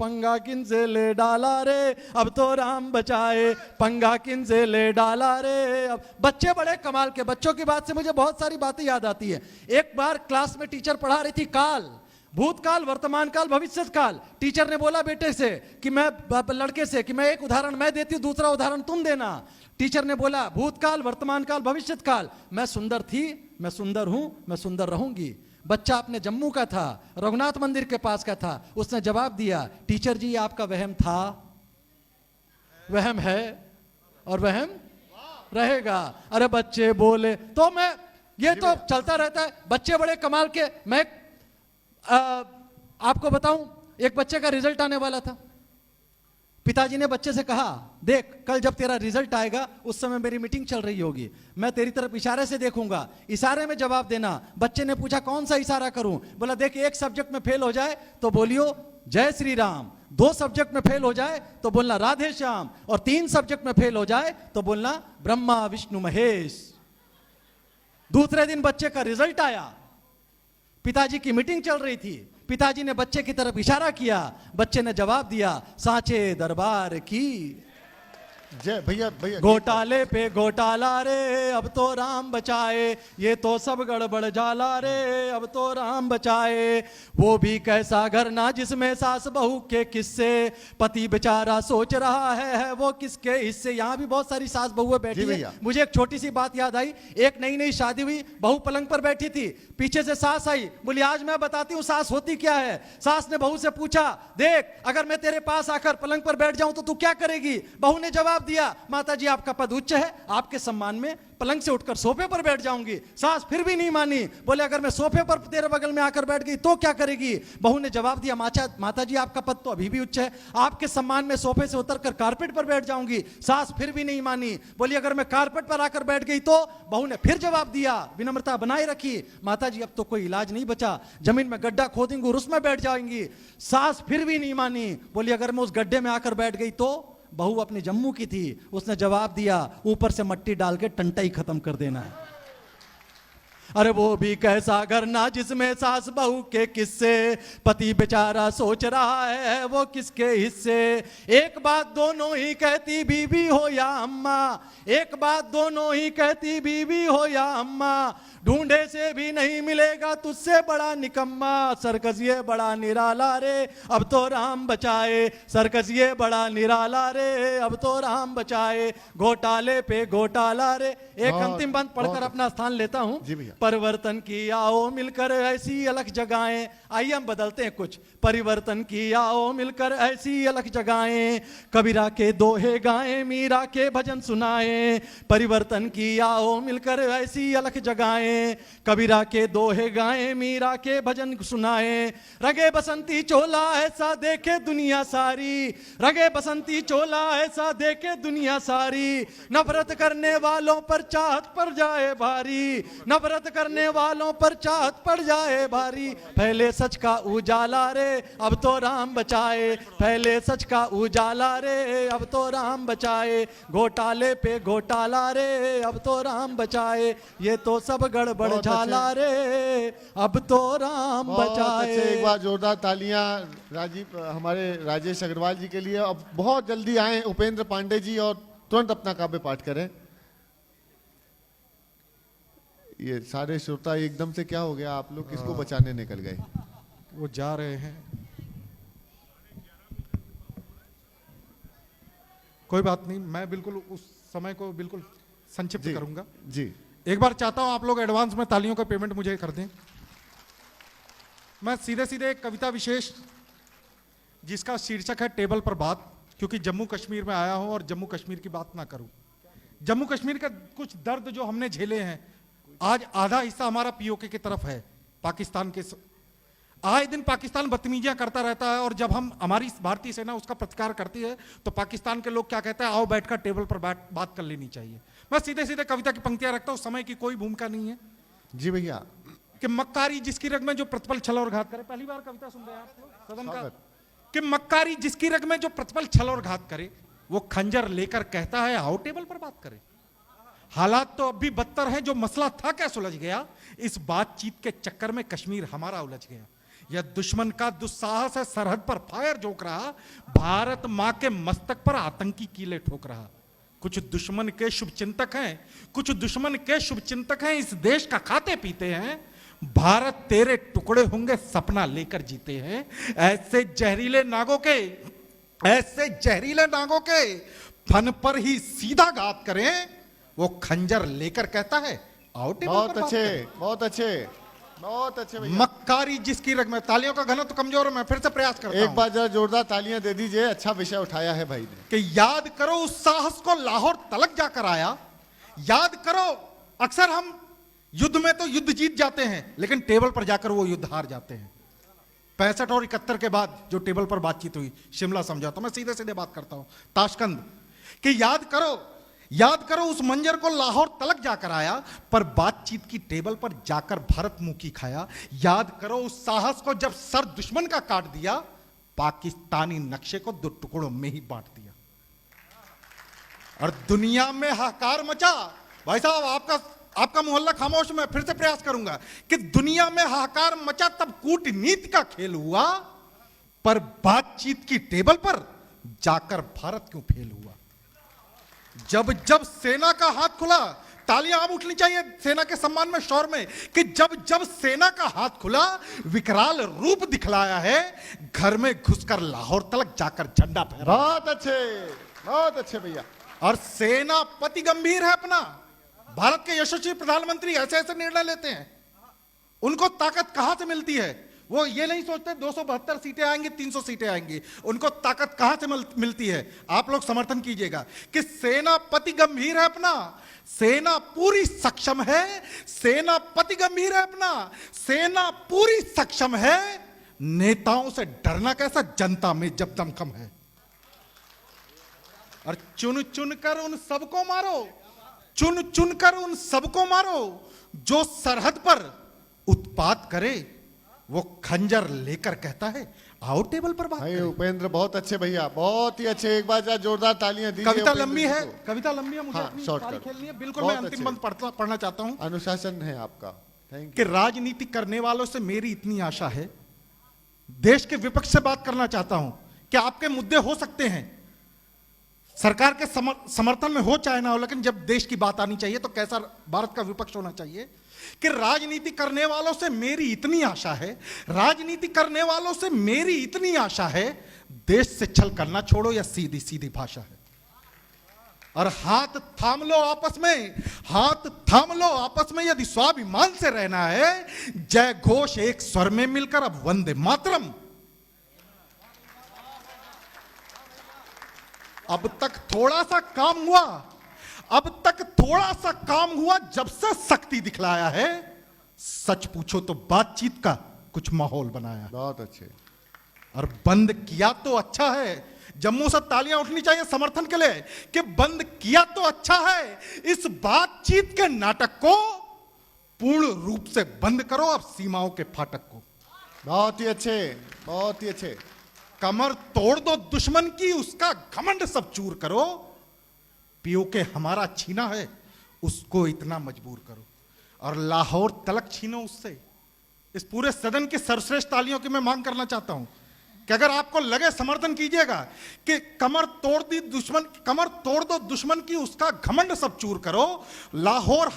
पंगा किन से ले डाला रे अब तो राम बचाए। पंगा किन से ले डाला रे अब। बच्चे बड़े कमाल के। बच्चों की बात से मुझे बहुत सारी बातें याद आती है। एक बार क्लास में टीचर पढ़ा रही थी काल, भूतकाल, वर्तमान काल, भविष्य काल। टीचर ने बोला बेटे से कि मैं लड़के से कि मैं एक उदाहरण मैं देती हूं, दूसरा उदाहरण तुम देना। टीचर ने बोला भूतकाल, वर्तमान काल, भविष्य काल। मैं सुंदर थी, मैं सुंदर हूं, मैं सुंदर रहूंगी। बच्चा अपने जम्मू का था, रघुनाथ मंदिर के पास का था। उसने जवाब दिया, टीचर जी आपका वहम था, वहम है और वहम रहेगा। अरे बच्चे बोले तो मैं, ये तो चलता रहता है। बच्चे बड़े कमाल के। मैं आपको बताऊं, एक बच्चे का रिजल्ट आने वाला था। पिताजी ने बच्चे से कहा, देख कल जब तेरा रिजल्ट आएगा उस समय मेरी मीटिंग चल रही होगी, मैं तेरी तरफ इशारे से देखूंगा, इशारे में जवाब देना। बच्चे ने पूछा कौन सा इशारा करूं? बोला देख, एक सब्जेक्ट में फेल हो जाए तो बोलियो जय श्री राम, 2 सब्जेक्ट में फेल हो जाए तो बोलना राधे श्याम, और 3 सब्जेक्ट में फेल हो जाए तो बोलना ब्रह्मा विष्णु महेश। दूसरे दिन बच्चे का रिजल्ट आया, पिताजी की मीटिंग चल रही थी। पिताजी ने बच्चे की तरफ इशारा किया, बच्चे ने जवाब दिया सांचे दरबार की। जय भैया भैया, घोटाले पे घोटाला रे, अब तो राम बचाए, ये तो सब गड़बड़ जाला रे, अब तो राम बचाए। वो भी कैसा घर ना जिसमें सास बहू के किस्से, पति बेचारा सोच रहा है वो किसके हिस्से। यहाँ भी बहुत सारी सास बहुएं बैठी है। मुझे एक छोटी सी बात याद आई। एक नई नई शादी हुई, बहू पलंग पर बैठी थी, पीछे से सास आई, बोली आज मैं बताती हूँ सास होती क्या है। सास ने बहू से पूछा, देख अगर मैं तेरे पास आकर पलंग पर बैठ जाऊं तो तू क्या करेगी? बहू ने जवाब दिया, माता जी आपका पद उच्च है, आपके सम्मान में पलंग से उठकर सोफे पर बैठ जाऊंगी। सास फिर भी नहीं मानी, बोले अगर मैं सोफे पर तेरे बगल में आकर बैठ गई तो क्या करेगी? बहू ने जवाब दिया, माता जी आपका पद तो अभी भी उच्च है, आपके सम्मान में सोफे से उतरकर कारपेट पर बैठ जाऊंगी। सास फिर भी नहीं मानी, बोली अगर मैं कारपेट पर आकर बैठ गई तो? बहू ने फिर जवाब दिया, विनम्रता बनाए रखी, माता जी अब तो कोई इलाज नहीं बचा, जमीन में गड्ढा खोदेंगे और उसमें बैठ जाएंगी। सास फिर भी नहीं मानी, बोली अगर मैं उस गड्ढे में आकर बैठ गई तो? बहू अपनी जम्मू की थी, उसने जवाब दिया ऊपर से मट्टी डाल के टंटा ही खत्म कर देना है। अरे वो भी कैसा घर ना जिसमें सास बहू के किस्से, पति बेचारा सोच रहा है वो किसके हिस्से। एक बात दोनों ही कहती बीवी हो या अम्मा, एक बात दोनों ही कहती बीवी हो या अम्मा, ढूंढे से भी नहीं मिलेगा तुझसे बड़ा निकम्मा। सर्कस ये बड़ा निराला रे, अब तो राम बचाए, सर्कस ये बड़ा निराला रे, अब तो राम बचाए। घोटाले पे घोटाला रे। एक अंतिम बंद पढ़कर अपना स्थान लेता हूं। परिवर्तन की आओ मिलकर ऐसी अलग जगाएं, आइए हम बदलते हैं कुछ। परिवर्तन की आओ मिलकर ऐसी अलग जगाएं, कबीरा के दोहे गाएं, मीरा के भजन सुनाएं। परिवर्तन की आओ मिलकर ऐसी अलग जगाएं, कबीरा के दोहे गाएं, मीरा के भजन सुनाएं। रंगे बसंती चोला ऐसा देखे दुनिया सारी, रंगे बसंती चोला ऐसा देखे दुनिया सारी। नफरत करने वालों पर चाहत पड़ जाए भारी, नफरत करने वालों पर चाहत पड़ जाए भारी। पहले सच का उजाला रे, अब तो राम बचाए, पहले सच का उजाला रे, अब तो राम बचाए। घोटाले पे घोटाला रे, अब तो राम बचाए, ये तो सब गड़बड़ झाला रे, अब तो राम बचाए। एक बार जोरदार तालियां राजीव, हमारे राजेश अग्रवाल जी के लिए। अब बहुत जल्दी आए उपेंद्र पांडे जी और तुरंत अपना काव्य पाठ करें। ये सारे श्रोता एकदम से क्या हो गया, आप लोग किसको बचाने निकल गए? वो जा रहे हैं, कोई बात नहीं, मैं बिल्कुल उस समय को बिल्कुल संक्षिप्त करूंगा जी। एक बार चाहता हूं आप लोग एडवांस में तालियों का पेमेंट मुझे कर दें। मैं सीधे सीधे कविता विशेष जिसका शीर्षक है टेबल पर बात, क्योंकि जम्मू कश्मीर में आया हूं और जम्मू कश्मीर की बात ना करूं। जम्मू कश्मीर का कुछ दर्द जो हमने झेले हैं, आज आधा हिस्सा हमारा पीओके की तरफ है, पाकिस्तान के। आए दिन पाकिस्तान बदतमीजियां करता रहता है, और जब हम हमारी भारतीय सेना उसका प्रतिकार करती है तो पाकिस्तान के लोग क्या कहते हैं, आओ बैठकर टेबल पर बात कर लेनी चाहिए। मैं सीधे सीधे कविता की पंक्तियां रखता हूं, समय की कोई भूमिका नहीं है। जी भैया। कि मक्कारी जिसकी रग में जो प्रतिपल छल और घात करे, पहली बार कविता सुन रहे हैं आप लोग सदन का। कि मक्कारी जिसकी रग में जो प्रतिपल छल और घात करे, वो खंजर लेकर कहता है आओ टेबल पर बात करें। हालात तो अब भी बदतर है, जो मसला था क्या सुलझ गया, इस बातचीत के चक्कर में कश्मीर हमारा उलझ गया। यह दुश्मन का दुस्साहस है, सरहद पर फायर झोंक रहा, भारत मां के मस्तक पर आतंकी कीले ठोक रहा। कुछ दुश्मन के शुभ चिंतक हैं, कुछ दुश्मन के शुभ चिंतक हैं, इस देश का खाते पीते हैं, भारत तेरे टुकड़े होंगे सपना लेकर जीते हैं। ऐसे जहरीले नागों के फन पर ही सीधा घात करें, वो खंजर लेकर कहता है आओ टेबल बहुत पर बात अच्छे, करें। बहुत अच्छे, बहुत अच्छे भैया। मक्कारी जिसकी रग में, तालियों का घनत्व कमजोर है, मैं फिर से प्रयास करता एक हूं बार जरा जोरदार तालियां दे दीजिए, अच्छा विषय उठाया है भाई ने। कि याद करो उस साहस को लाहौर तलक जाकर आया। याद करो, अक्सर हम युद्ध में तो युद्ध जीत जाते हैं, लेकिन टेबल पर जाकर वो युद्ध हार जाते हैं। 65 और 71 के बाद जो टेबल पर बातचीत हुई, शिमला समझौता, मैं सीधे सीधे बात करता हूं, ताशकंद, कि याद करो उस मंजर को लाहौर तलक जाकर आया, पर बातचीत की टेबल पर जाकर भारत मुंह खाया। याद करो उस साहस को जब सर दुश्मन का काट दिया, पाकिस्तानी नक्शे को 2 टुकड़ों में ही बांट दिया और दुनिया में हाहाकार मचा। भाई साहब, आपका मोहल्ला खामोश, मैं फिर से प्रयास करूंगा कि दुनिया में हाहाकार मचा तब कूटनीति का खेल हुआ, पर बातचीत की टेबल पर जाकर भारत क्यों फेल हुआ। जब जब सेना का हाथ खुला, तालियां अब उठनी चाहिए सेना के सम्मान में, शौर में, कि जब जब सेना का हाथ खुला, विकराल रूप दिखलाया है, घर में घुसकर लाहौर तलक जाकर झंडा फहरा। बहुत अच्छे भैया। और सेनापति गंभीर है अपना। भारत के यशस्वी प्रधानमंत्री ऐसे ऐसे निर्णय लेते हैं, उनको ताकत कहां से मिलती है? वो ये नहीं सोचते 272 सीटें आएंगी, 300 सीटें आएंगी, उनको ताकत कहां से मिलती है? आप लोग समर्थन कीजिएगा कि सेनापति गंभीर है अपना, सेना पूरी सक्षम है, सेनापति गंभीर है अपना, सेना पूरी सक्षम है, नेताओं से डरना कैसा जनता में जब दमखम है। और चुन चुन कर उन सबको मारो, चुन चुन कर उन सबको मारो जो सरहद पर उत्पात करे, वो खंजर लेकर कहता है आओ टेबल पर बात भाई करें। उपेंद्र बहुत अच्छे भैया, बहुत ही अच्छे। एक बार जरा जोरदार तालियां दीजिए। कविता उपेंद्र लंबी जी है, को। कविता लंबी है, मुझे हाँ, अपनी शॉर्ट पारी कर। खेलनी है। बिल्कुल बहुत मैं अंतिम अच्छे। बंद पढ़ना चाहता हूं अनुशासन है आपका। थैंक कि राजनीति करने वालों से मेरी इतनी आशा है, देश के विपक्ष से बात करना चाहता हूं कि आपके मुद्दे हो सकते हैं, सरकार के समर्थन में हो चाहे ना हो, लेकिन जब देश की बात आनी चाहिए तो कैसा भारत का विपक्ष होना चाहिए। कि राजनीति करने वालों से मेरी इतनी आशा है, राजनीति करने वालों से मेरी इतनी आशा है, देश से छल करना छोड़ो या सीधी सीधी भाषा है। और हाथ थाम लो आपस में, हाथ थाम लो आपस में, यदि स्वाभिमान से रहना है, जय घोष एक स्वर में मिलकर अब वंदे मातरम। अब तक थोड़ा सा काम हुआ, अब तक थोड़ा सा काम हुआ जब से शक्ति दिखलाया है, सच पूछो तो बातचीत का कुछ माहौल बनाया। बहुत अच्छे। और बंद किया तो अच्छा है, जम्मू से तालियां उठनी चाहिए समर्थन के लिए कि बंद किया तो अच्छा है, इस बातचीत के नाटक को पूर्ण रूप से बंद करो, अब सीमाओं के फाटक को। बहुत ही अच्छे, बहुत ही अच्छे। कमर तोड़ दो दुश्मन की, उसका घमंड सब चूर करो, पीओ के हमारा छीना है, उसको इतना मजबूर करो, और लाहौर तलक छीनो उससे। इस पूरे सदन की सर्वश्रेष्ठ तालियों की मैं मांग करना चाहता हूं कि अगर आपको लगे समर्थन कीजिएगा कि कमर तोड़ दो दुश्मन की, उसका घमंड सब चूर करो, लाहौर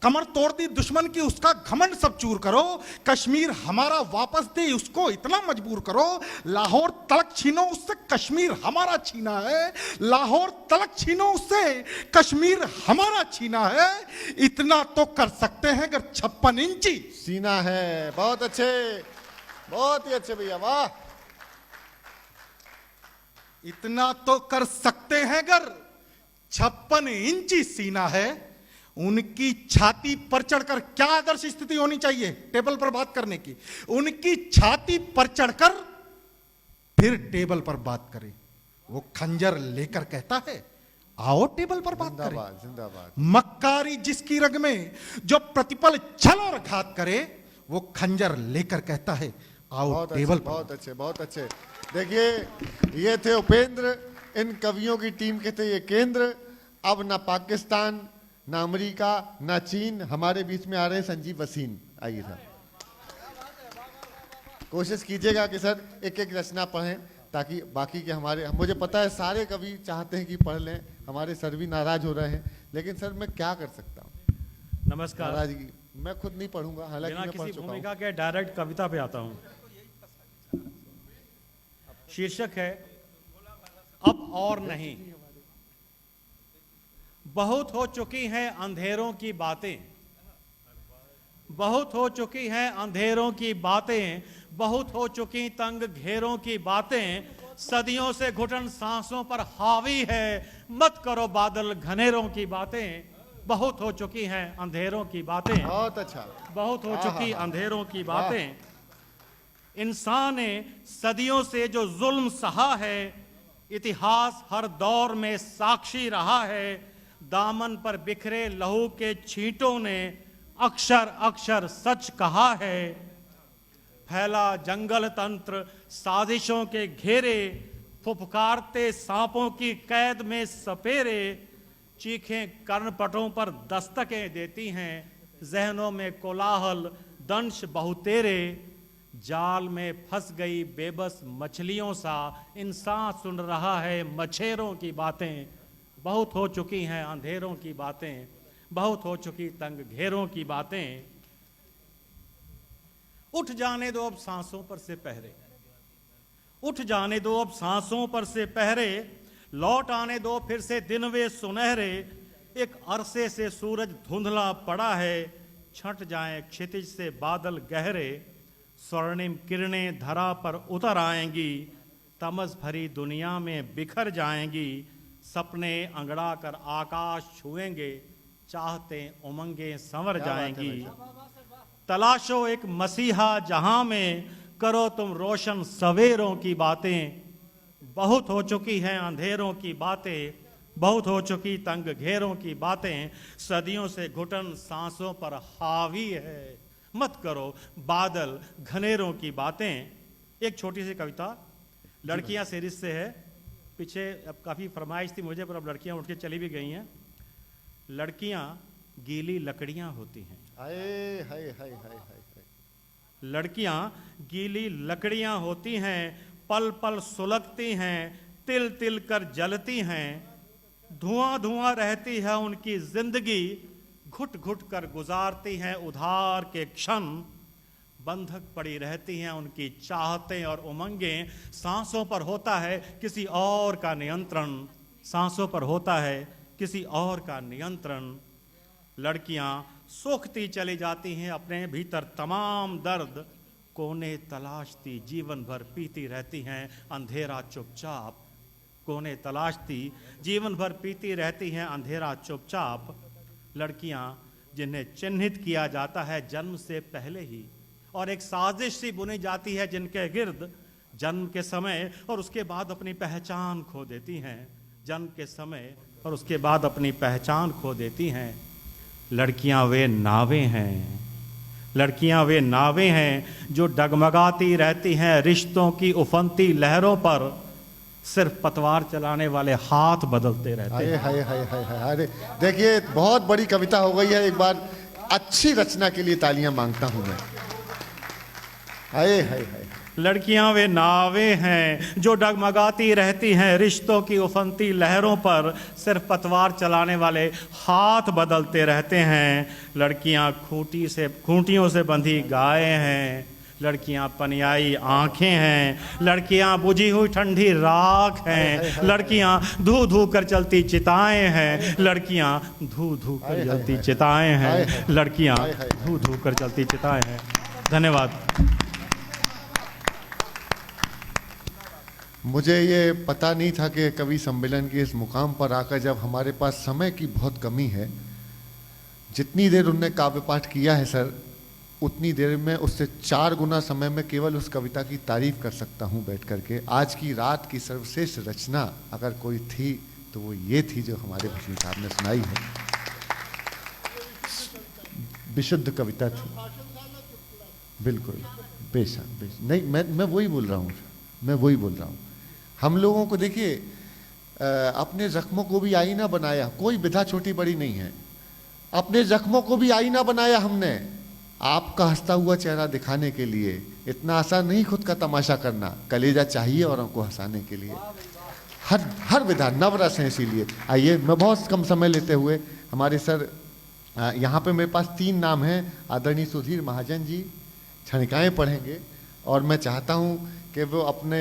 कमर तोड़ दी दुश्मन की, उसका घमंड सब चूर करो, कश्मीर हमारा वापस दे, उसको इतना मजबूर करो, लाहौर तलक छीनो उससे, कश्मीर हमारा छीना है, लाहौर तलक छीनो उससे, कश्मीर हमारा छीना है, इतना तो कर सकते हैं अगर 56 इंची सीना है। बहुत अच्छे, बहुत ही अच्छे भैया, वाह। इतना तो कर सकते हैं अगर 56 इंची सीना है, उनकी छाती पर चढ़कर, क्या आदर्श स्थिति होनी चाहिए टेबल पर बात करने की, उनकी छाती पर चढ़कर फिर टेबल पर बात करें। वो खंजर लेकर कहता है आओ टेबल पर बात करें। जिंदाबाद, जिंदाबाद। मक्कारी जिसकी रग में, जो प्रतिपल छल और घात करे, वो खंजर लेकर कहता है आओ बहुत टेबल अच्छे, पर। बहुत अच्छे, बहुत अच्छे। देखिए ये थे उपेंद्र, इन कवियों की टीम के थे ये केंद्र। अब ना पाकिस्तान, ना अमेरिका, ना चीन, हमारे बीच में आ रहे हैं संजीव वसीम। आइए सर, कोशिश कीजिएगा कि सर एक एक रचना पढ़ें, ताकि बाकी के हमारे, मुझे पता है सारे कवि चाहते हैं कि पढ़ लें, हमारे सर भी नाराज हो रहे हैं, लेकिन सर मैं क्या कर सकता हूँ। नमस्कार। नाराजगी मैं खुद नहीं पढ़ूंगा, हालांकि बिना मैं पढ़ किसी चुका हूं। भूमिका के डायरेक्ट कविता पे आता हूं। शीर्षक है अब और नहीं। बहुत हो चुकी हैं अंधेरों की बातें, बहुत हो चुकी हैं अंधेरों की बातें, बहुत हो चुकी तंग घेरों की बातें, सदियों से घुटन सांसों पर हावी है, मत करो बादल घनेरों की बातें। बहुत हो चुकी हैं अंधेरों की बातें, बहुत अच्छा। बहुत हो चुकी अंधेरों की बातें। इंसान ने सदियों से जो जुल्म सहा है, इतिहास हर दौर में साक्षी रहा है। दामन पर बिखरे लहू के छींटों ने अक्षर अक्षर सच कहा है। फैला जंगल तंत्र साजिशों के घेरे, फुफकारते सांपों की कैद में सपेरे, चीखें कर्णपटों पर दस्तकें देती हैं, जहनों में कोलाहल दंश बहुतेरे। जाल में फंस गई बेबस मछलियों सा इंसान सुन रहा है मछेरों की बातें। बहुत हो चुकी हैं अंधेरों की बातें, बहुत हो चुकी तंग घेरों की बातें। उठ जाने दो अब सांसों पर से पहरे, उठ जाने दो अब सांसों पर से पहरे, लौट आने दो फिर से दिन वे सुनहरे। एक अरसे से सूरज धुंधला पड़ा है, छंट जाएं क्षितिज से बादल गहरे। स्वर्णिम किरणें धरा पर उतर आएंगी, तमस भरी दुनिया में बिखर जाएंगी। सपने अंगड़ा कर आकाश छुएंगे, चाहते उमंगे संवर जाएंगी। तलाशो एक मसीहा जहां में, करो तुम रोशन सवेरों की बातें। बहुत हो चुकी हैं अंधेरों की बातें, बहुत हो चुकी तंग घेरों की बातें, सदियों से घुटन सांसों पर हावी है, मत करो बादल घनेरों की बातें। एक छोटी सी कविता लड़कियां सीरीज से है। पीछे अब काफ़ी फरमाइश थी मुझे, पर अब लड़कियां उठ के चली भी गई हैं। लड़कियां गीली लकड़ियां होती हैं, हाय हाय हाय हाय हाय। लड़कियां गीली लकड़ियां होती हैं, पल पल सुलगती हैं, तिल तिल कर जलती हैं। धुआं धुआं रहती है उनकी जिंदगी, घुट घुट कर गुजारती हैं उधार के क्षण। बंधक पड़ी रहती हैं उनकी चाहतें और उमंगें। सांसों पर होता है किसी और का नियंत्रण, सांसों पर होता है किसी और का नियंत्रण। लड़कियां सोखती चली जाती हैं अपने भीतर तमाम दर्द, कोने तलाशती जीवन भर पीती रहती हैं अंधेरा चुपचाप। कोने तलाशती जीवन भर पीती रहती हैं अंधेरा चुपचाप। लड़कियां जिन्हें चिन्हित किया जाता है जन्म से पहले ही, और एक साजिश सी बुनी जाती है जिनके गिर्द, जन्म के समय और उसके बाद अपनी पहचान खो देती हैं। जन्म के समय और उसके बाद अपनी पहचान खो देती हैं। लड़कियां वे नावें हैं, लड़कियां वे नावें हैं जो डगमगाती रहती हैं रिश्तों की उफनती लहरों पर। सिर्फ पतवार चलाने वाले हाथ बदलते रहते हैं। हाय हाय हाय हाय। अरे देखिए, बहुत बड़ी कविता हो गई है। एक बार अच्छी रचना के लिए तालियां मांगता हूं मैं। हाय हाय हाय। लड़कियां वे नावें हैं जो डगमगाती रहती हैं रिश्तों की उफनती लहरों पर। सिर्फ पतवार चलाने वाले हाथ बदलते रहते हैं। लड़कियां खूंटियों से बंधी गाय हैं, लड़कियां पनियाई आंखें हैं, लड़कियां बुझी हुई ठंडी राख हैं, लड़कियां धू धू कर चलती चिताएं हैं, लड़कियां धू धू कर चलती चिताएं हैं, लड़कियां धू धू कर चलती चिताएं हैं। धन्यवाद। मुझे ये पता नहीं था कि कवि सम्मेलन के इस मुकाम पर आकर, जब हमारे पास समय की बहुत कमी है, जितनी देर उनने काव्य पाठ किया है सर, उतनी देर में उससे 4 गुना समय में केवल उस कविता की तारीफ कर सकता हूँ बैठ करके। आज की रात की सर्वश्रेष्ठ रचना अगर कोई थी तो वो ये थी जो हमारे भूषण साहब ने सुनाई है। विशुद्ध कविता थी, बिल्कुल बेशक। नहीं, मैं वही बोल रहा हूँ, मैं वही बोल रहा हूँ। हम लोगों को देखिए, अपने जख्मों को भी आईना बनाया। कोई विधा छोटी बड़ी नहीं है। अपने जख्मों को भी आईना बनाया हमने, आपका हंसता हुआ चेहरा दिखाने के लिए। इतना आसान नहीं खुद का तमाशा करना, कलेजा चाहिए औरों को हंसाने के लिए। हर विधा नवरस है। इसीलिए आइए, मैं बहुत कम समय लेते हुए हमारे सर यहाँ पे मेरे पास 3 नाम हैं। आदरणीय सुधीर महाजन जी क्षणिकाएँ पढ़ेंगे और मैं चाहता हूँ कि वो अपने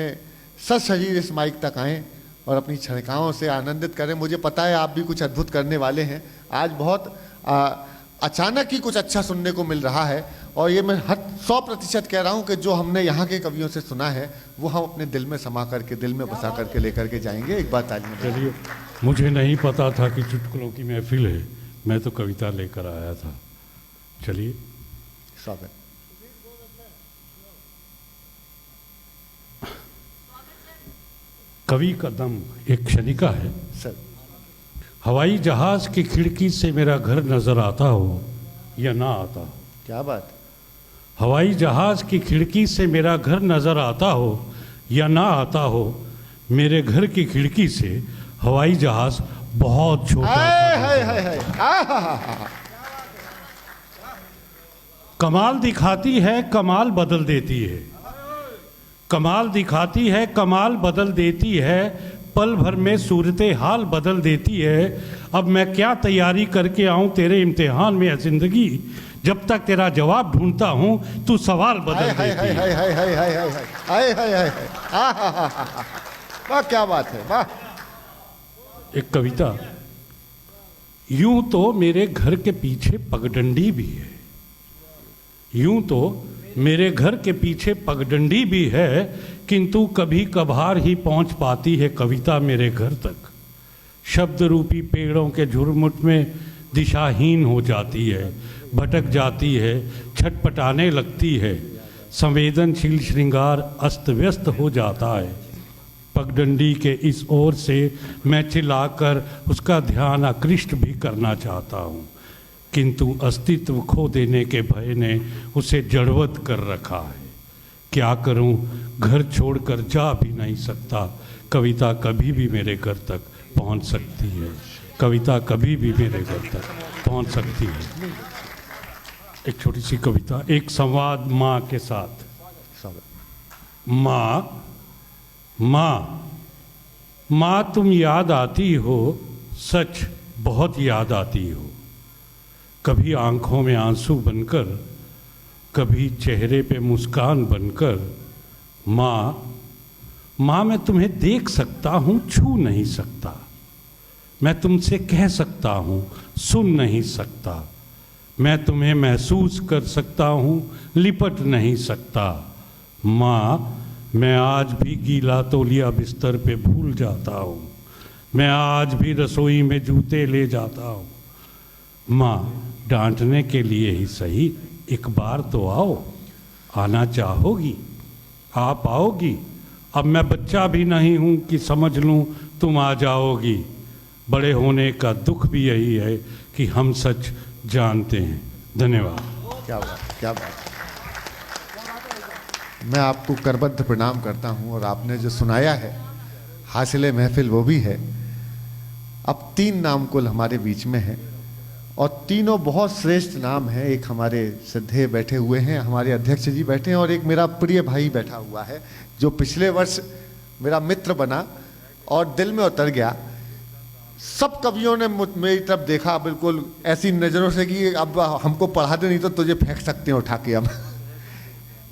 सशरीर इस माइक तक आएँ और अपनी क्षणिकाओं से आनंदित करें। मुझे पता है आप भी कुछ अद्भुत करने वाले हैं। आज बहुत अचानक ही कुछ अच्छा सुनने को मिल रहा है और ये मैं 100% कह रहा हूँ कि जो हमने यहाँ के कवियों से सुना है वो हम अपने दिल में समा करके, दिल में बसा करके लेकर के जाएंगे। एक बात तालियों में। चलिए, मुझे नहीं पता था कि चुटकुलों की महफिल है, मैं तो कविता लेकर आया था। चलिए, स्वागत। कवि का दम एक क्षणिका है। सर, हवाई जहाज की खिड़की से मेरा घर नजर आता हो या ना आता हो। क्या बात। हवाई जहाज की खिड़की से मेरा घर नजर आता हो या ना आता हो, मेरे घर की खिड़की से हवाई जहाज बहुत छोटा कमाल दिखाती है, कमाल बदल देती है। कमाल दिखाती है, कमाल बदल देती है, पल भर में सूरत हाल बदल देती है। अब मैं क्या तैयारी करके आऊं तेरे इम्तिहान में है जिंदगी, जब तक तेरा जवाब ढूंढता हूं तू सवाल बदल देती है। वाह, क्या बात है, वाह। एक कविता, यूं तो मेरे घर के पीछे पगडंडी भी है, यूं तो मेरे घर के पीछे पगडंडी भी है, किंतु कभी कभार ही पहुंच पाती है कविता मेरे घर तक। शब्द रूपी पेड़ों के झुरमुट में दिशाहीन हो जाती है, भटक जाती है, छटपटाने लगती है। संवेदनशील श्रृंगार अस्त व्यस्त हो जाता है। पगडंडी के इस ओर से मैं चिल्लाकर उसका ध्यान आकृष्ट भी करना चाहता हूँ, किंतु अस्तित्व खो देने के भय ने उसे जड़वत कर रखा है। क्या करूं, घर छोड़कर जा भी नहीं सकता। कविता कभी भी मेरे घर तक पहुंच सकती है, कविता कभी भी मेरे घर तक पहुंच सकती है। एक छोटी सी कविता, एक संवाद माँ के साथ। माँ, माँ, माँ तुम याद आती हो, सच बहुत याद आती हो। कभी आंखों में आंसू बनकर, कभी चेहरे पे मुस्कान बनकर। माँ, माँ मैं तुम्हें देख सकता हूँ, छू नहीं सकता। मैं तुमसे कह सकता हूँ, सुन नहीं सकता। मैं तुम्हें महसूस कर सकता हूँ, लिपट नहीं सकता। माँ, मैं आज भी गीला तौलिया बिस्तर पे भूल जाता हूँ। मैं आज भी रसोई में जूते ले जाता हूँ। माँ, डांटने के लिए ही सही एक बार तो आओ। आना चाहोगी, आप आओगी। अब मैं बच्चा भी नहीं हूँ कि समझ लूँ तुम आ जाओगी। बड़े होने का दुख भी यही है कि हम सच जानते हैं। धन्यवाद। क्या बात, क्या बात। मैं आपको करबद्ध प्रणाम करता हूँ और आपने जो सुनाया है हासिले महफिल वो भी है। अब 3 नाम कुल हमारे बीच में हैं और तीनों बहुत श्रेष्ठ नाम हैं। एक हमारे श्रद्धेय बैठे हुए हैं, हमारे अध्यक्ष जी बैठे हैं, और एक मेरा प्रिय भाई बैठा हुआ है जो पिछले वर्ष मेरा मित्र बना और दिल में उतर गया। सब कवियों ने मेरी तरफ देखा बिल्कुल ऐसी नज़रों से कि अब हमको पढ़ा दे, नहीं तो तुझे फेंक सकते हैं उठा के हम।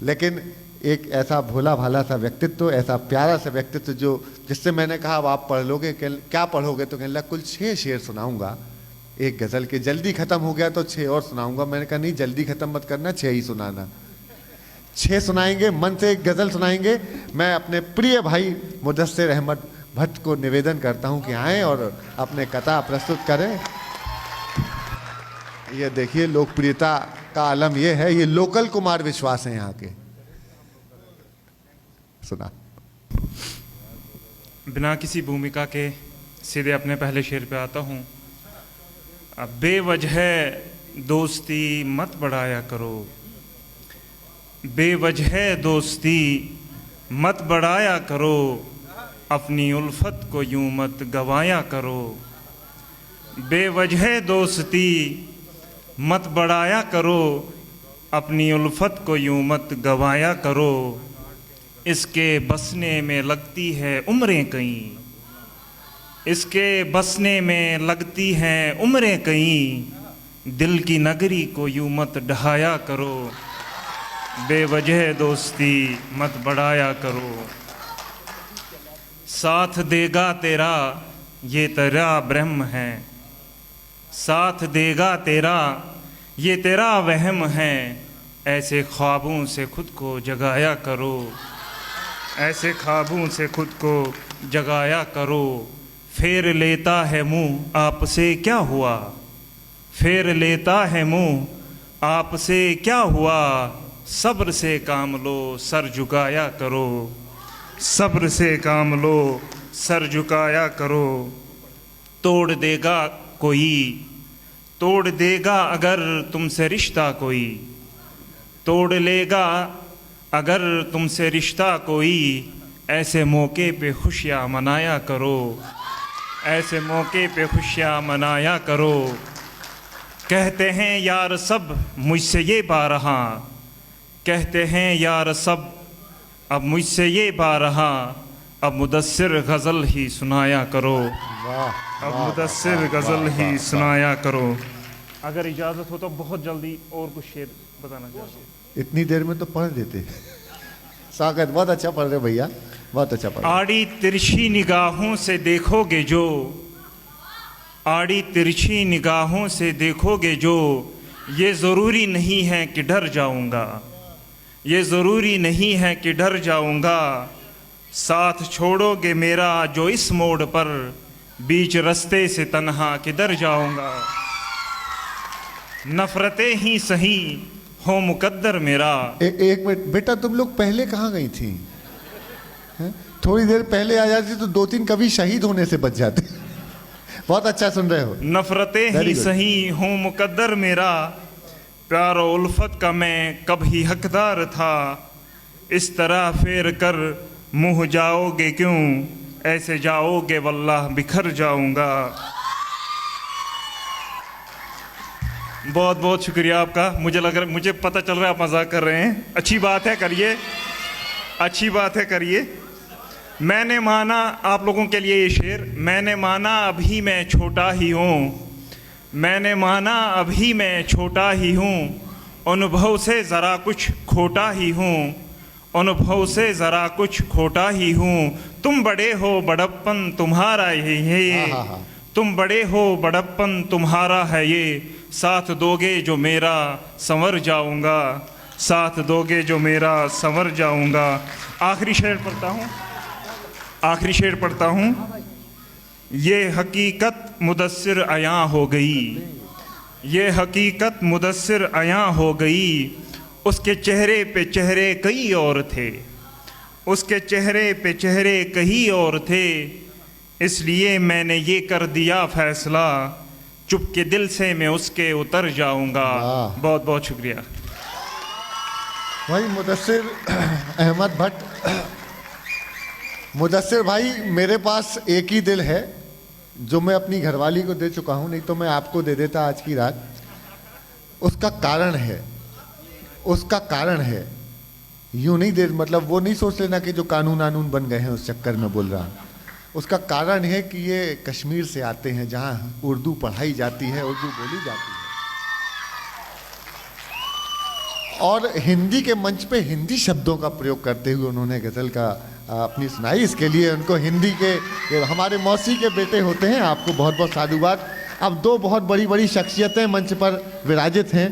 लेकिन एक ऐसा भोला भाला सा व्यक्तित्व, ऐसा प्यारा सा व्यक्तित्व जो जिससे मैंने कहा अब आप पढ़ लोगे, क्या पढ़ोगे, तो कहने लगा कुल 6 शेर सुनाऊंगा एक गज़ल के। जल्दी ख़त्म हो गया तो 6 और सुनाऊंगा। मैंने कहा नहीं, जल्दी ख़त्म मत करना, 6 ही सुनाना। 6 सुनाएंगे, मन से एक गज़ल सुनाएंगे। मैं अपने प्रिय भाई मुदस्सिर अहमद भट्ट को निवेदन करता हूं कि आएँ और अपने कथा प्रस्तुत करें। ये देखिए, लोकप्रियता का आलम ये है, ये लोकल कुमार विश्वास हैं यहाँ के। सुना। बिना किसी भूमिका के सीधे अपने पहले शेर पे आता हूँ। अब बेवजह दोस्ती मत बढ़ाया करो, बेवजह दोस्ती मत बढ़ाया करो, अपनी उल्फत को यूं मत गवाया करो। बेवजह दोस्ती मत बढ़ाया करो, अपनी उल्फत को यूं मत गवाया करो। इसके बसने में लगती है उम्रें कई, इसके बसने में लगती हैं उम्रें कई। दिल की नगरी को यूं मत ढहाया करो, बेवजह दोस्ती मत बढ़ाया करो। साथ देगा तेरा ये तेरा ब्रह्म है, साथ देगा तेरा ये तेरा वहम है। ऐसे ख्वाबों से खुद को जगाया करो, ऐसे ख्वाबों से खुद को जगाया करो। फेर लेता है मुँह आपसे क्या हुआ, फेर लेता है मुँह आपसे क्या हुआ। सब्र से काम लो सर झुकाया करो, सब्र से काम लो सर झुकाया करो। तोड़ देगा कोई, तोड़ देगा अगर तुमसे रिश्ता कोई, तोड़ लेगा अगर तुमसे रिश्ता कोई। ऐसे मौके पे खुशियाँ मनाया करो, ऐसे मौके पे खुशियाँ मनाया करो। कहते हैं यार सब मुझसे ये पा रहा, कहते हैं यार सब अब मुझसे ये पा रहा। अब मुदस्सिर गज़ल ही सुनाया करो, अब मुदस्सिर गज़ल ही सुनाया करो। अगर इजाज़त हो तो बहुत जल्दी और कुछ शेर बताना चाहूँगा। इतनी देर में तो पढ़ देते। स्वागत, बहुत अच्छा पढ़ रहे भैया, बहुत अच्छा पढ़ रहे। आड़ी तिरछी निगाहों से देखोगे जो, आड़ी तिरछी निगाहों से देखोगे जो। ये ज़रूरी नहीं है कि डर जाऊँगा, ये ज़रूरी नहीं है कि डर जाऊँगा। साथ छोड़ोगे मेरा जो इस मोड़ पर, बीच रास्ते से तन्हा किधर जाऊँगा। नफ़रतें ही सही हो मुकद्दर मेरा। एक मिनट बेटा, तुम लोग पहले कहाँ गई थी? हैं? थोड़ी देर पहले आ जाती तो 2-3 कभी शहीद होने से बच जाते। बहुत अच्छा सुन रहे हो। नफ़रतें ही सही हो मुकद्दर मेरा, प्यार और उल्फत का मैं कभी हकदार था। इस तरह फेर कर मुँह जाओगे क्यों, ऐसे जाओगे वल्लाह बिखर जाऊँगा। बहुत बहुत शुक्रिया आपका। मुझे लग रहा, मुझे पता चल रहा है आप मजाक कर रहे हैं। अच्छी बात है, करिए, अच्छी बात है, करिए। मैंने माना, आप लोगों के लिए ये शेर। मैंने माना अभी मैं छोटा ही हूँ, मैंने माना अभी मैं छोटा ही हूँ। अनुभव से ज़रा कुछ खोटा ही हूँ, अनुभव से ज़रा कुछ खोटा ही हूँ। तुम बड़े हो बड़प्पन तुम्हारा ही है ये, तुम बड़े हो बड़प्पन तुम्हारा है ये। साथ दोगे जो मेरा संवर जाऊंगा, साथ दोगे जो मेरा संवर जाऊंगा। आखिरी शेर पढ़ता हूँ, आखिरी शेर पढ़ता हूँ। ये हकीकत मुदस्सिर अयां हो गई, ये हकीकत मुदस्सिर अयां हो गई। उसके चेहरे पे चेहरे कई और थे, उसके चेहरे पे चेहरे कई और थे। इसलिए मैंने ये कर दिया फैसला, चुप के दिल से मैं उसके उतर जाऊंगा। बहुत बहुत शुक्रिया भाई मुदस्सिर अहमद भट्ट। मुदस्सिर भाई, मेरे पास एक ही दिल है जो मैं अपनी घरवाली को दे चुका हूं, नहीं तो मैं आपको दे देता आज की रात। उसका कारण है, उसका कारण है। यूं नहीं दे, मतलब वो नहीं सोच लेना कि जो कानून आनून बन गए हैं उस चक्कर में बोल रहा हूं। उसका कारण है कि ये कश्मीर से आते हैं जहां उर्दू पढ़ाई जाती है, उर्दू बोली जाती है, और हिंदी के मंच पे हिंदी शब्दों का प्रयोग करते हुए उन्होंने गज़ल का अपनी सुनाई। इसके लिए उनको हिंदी के, हमारे मौसी के बेटे होते हैं, आपको बहुत बहुत साधुवाद। अब 2 बहुत बड़ी बड़ी शख्सियतें मंच पर विराजित हैं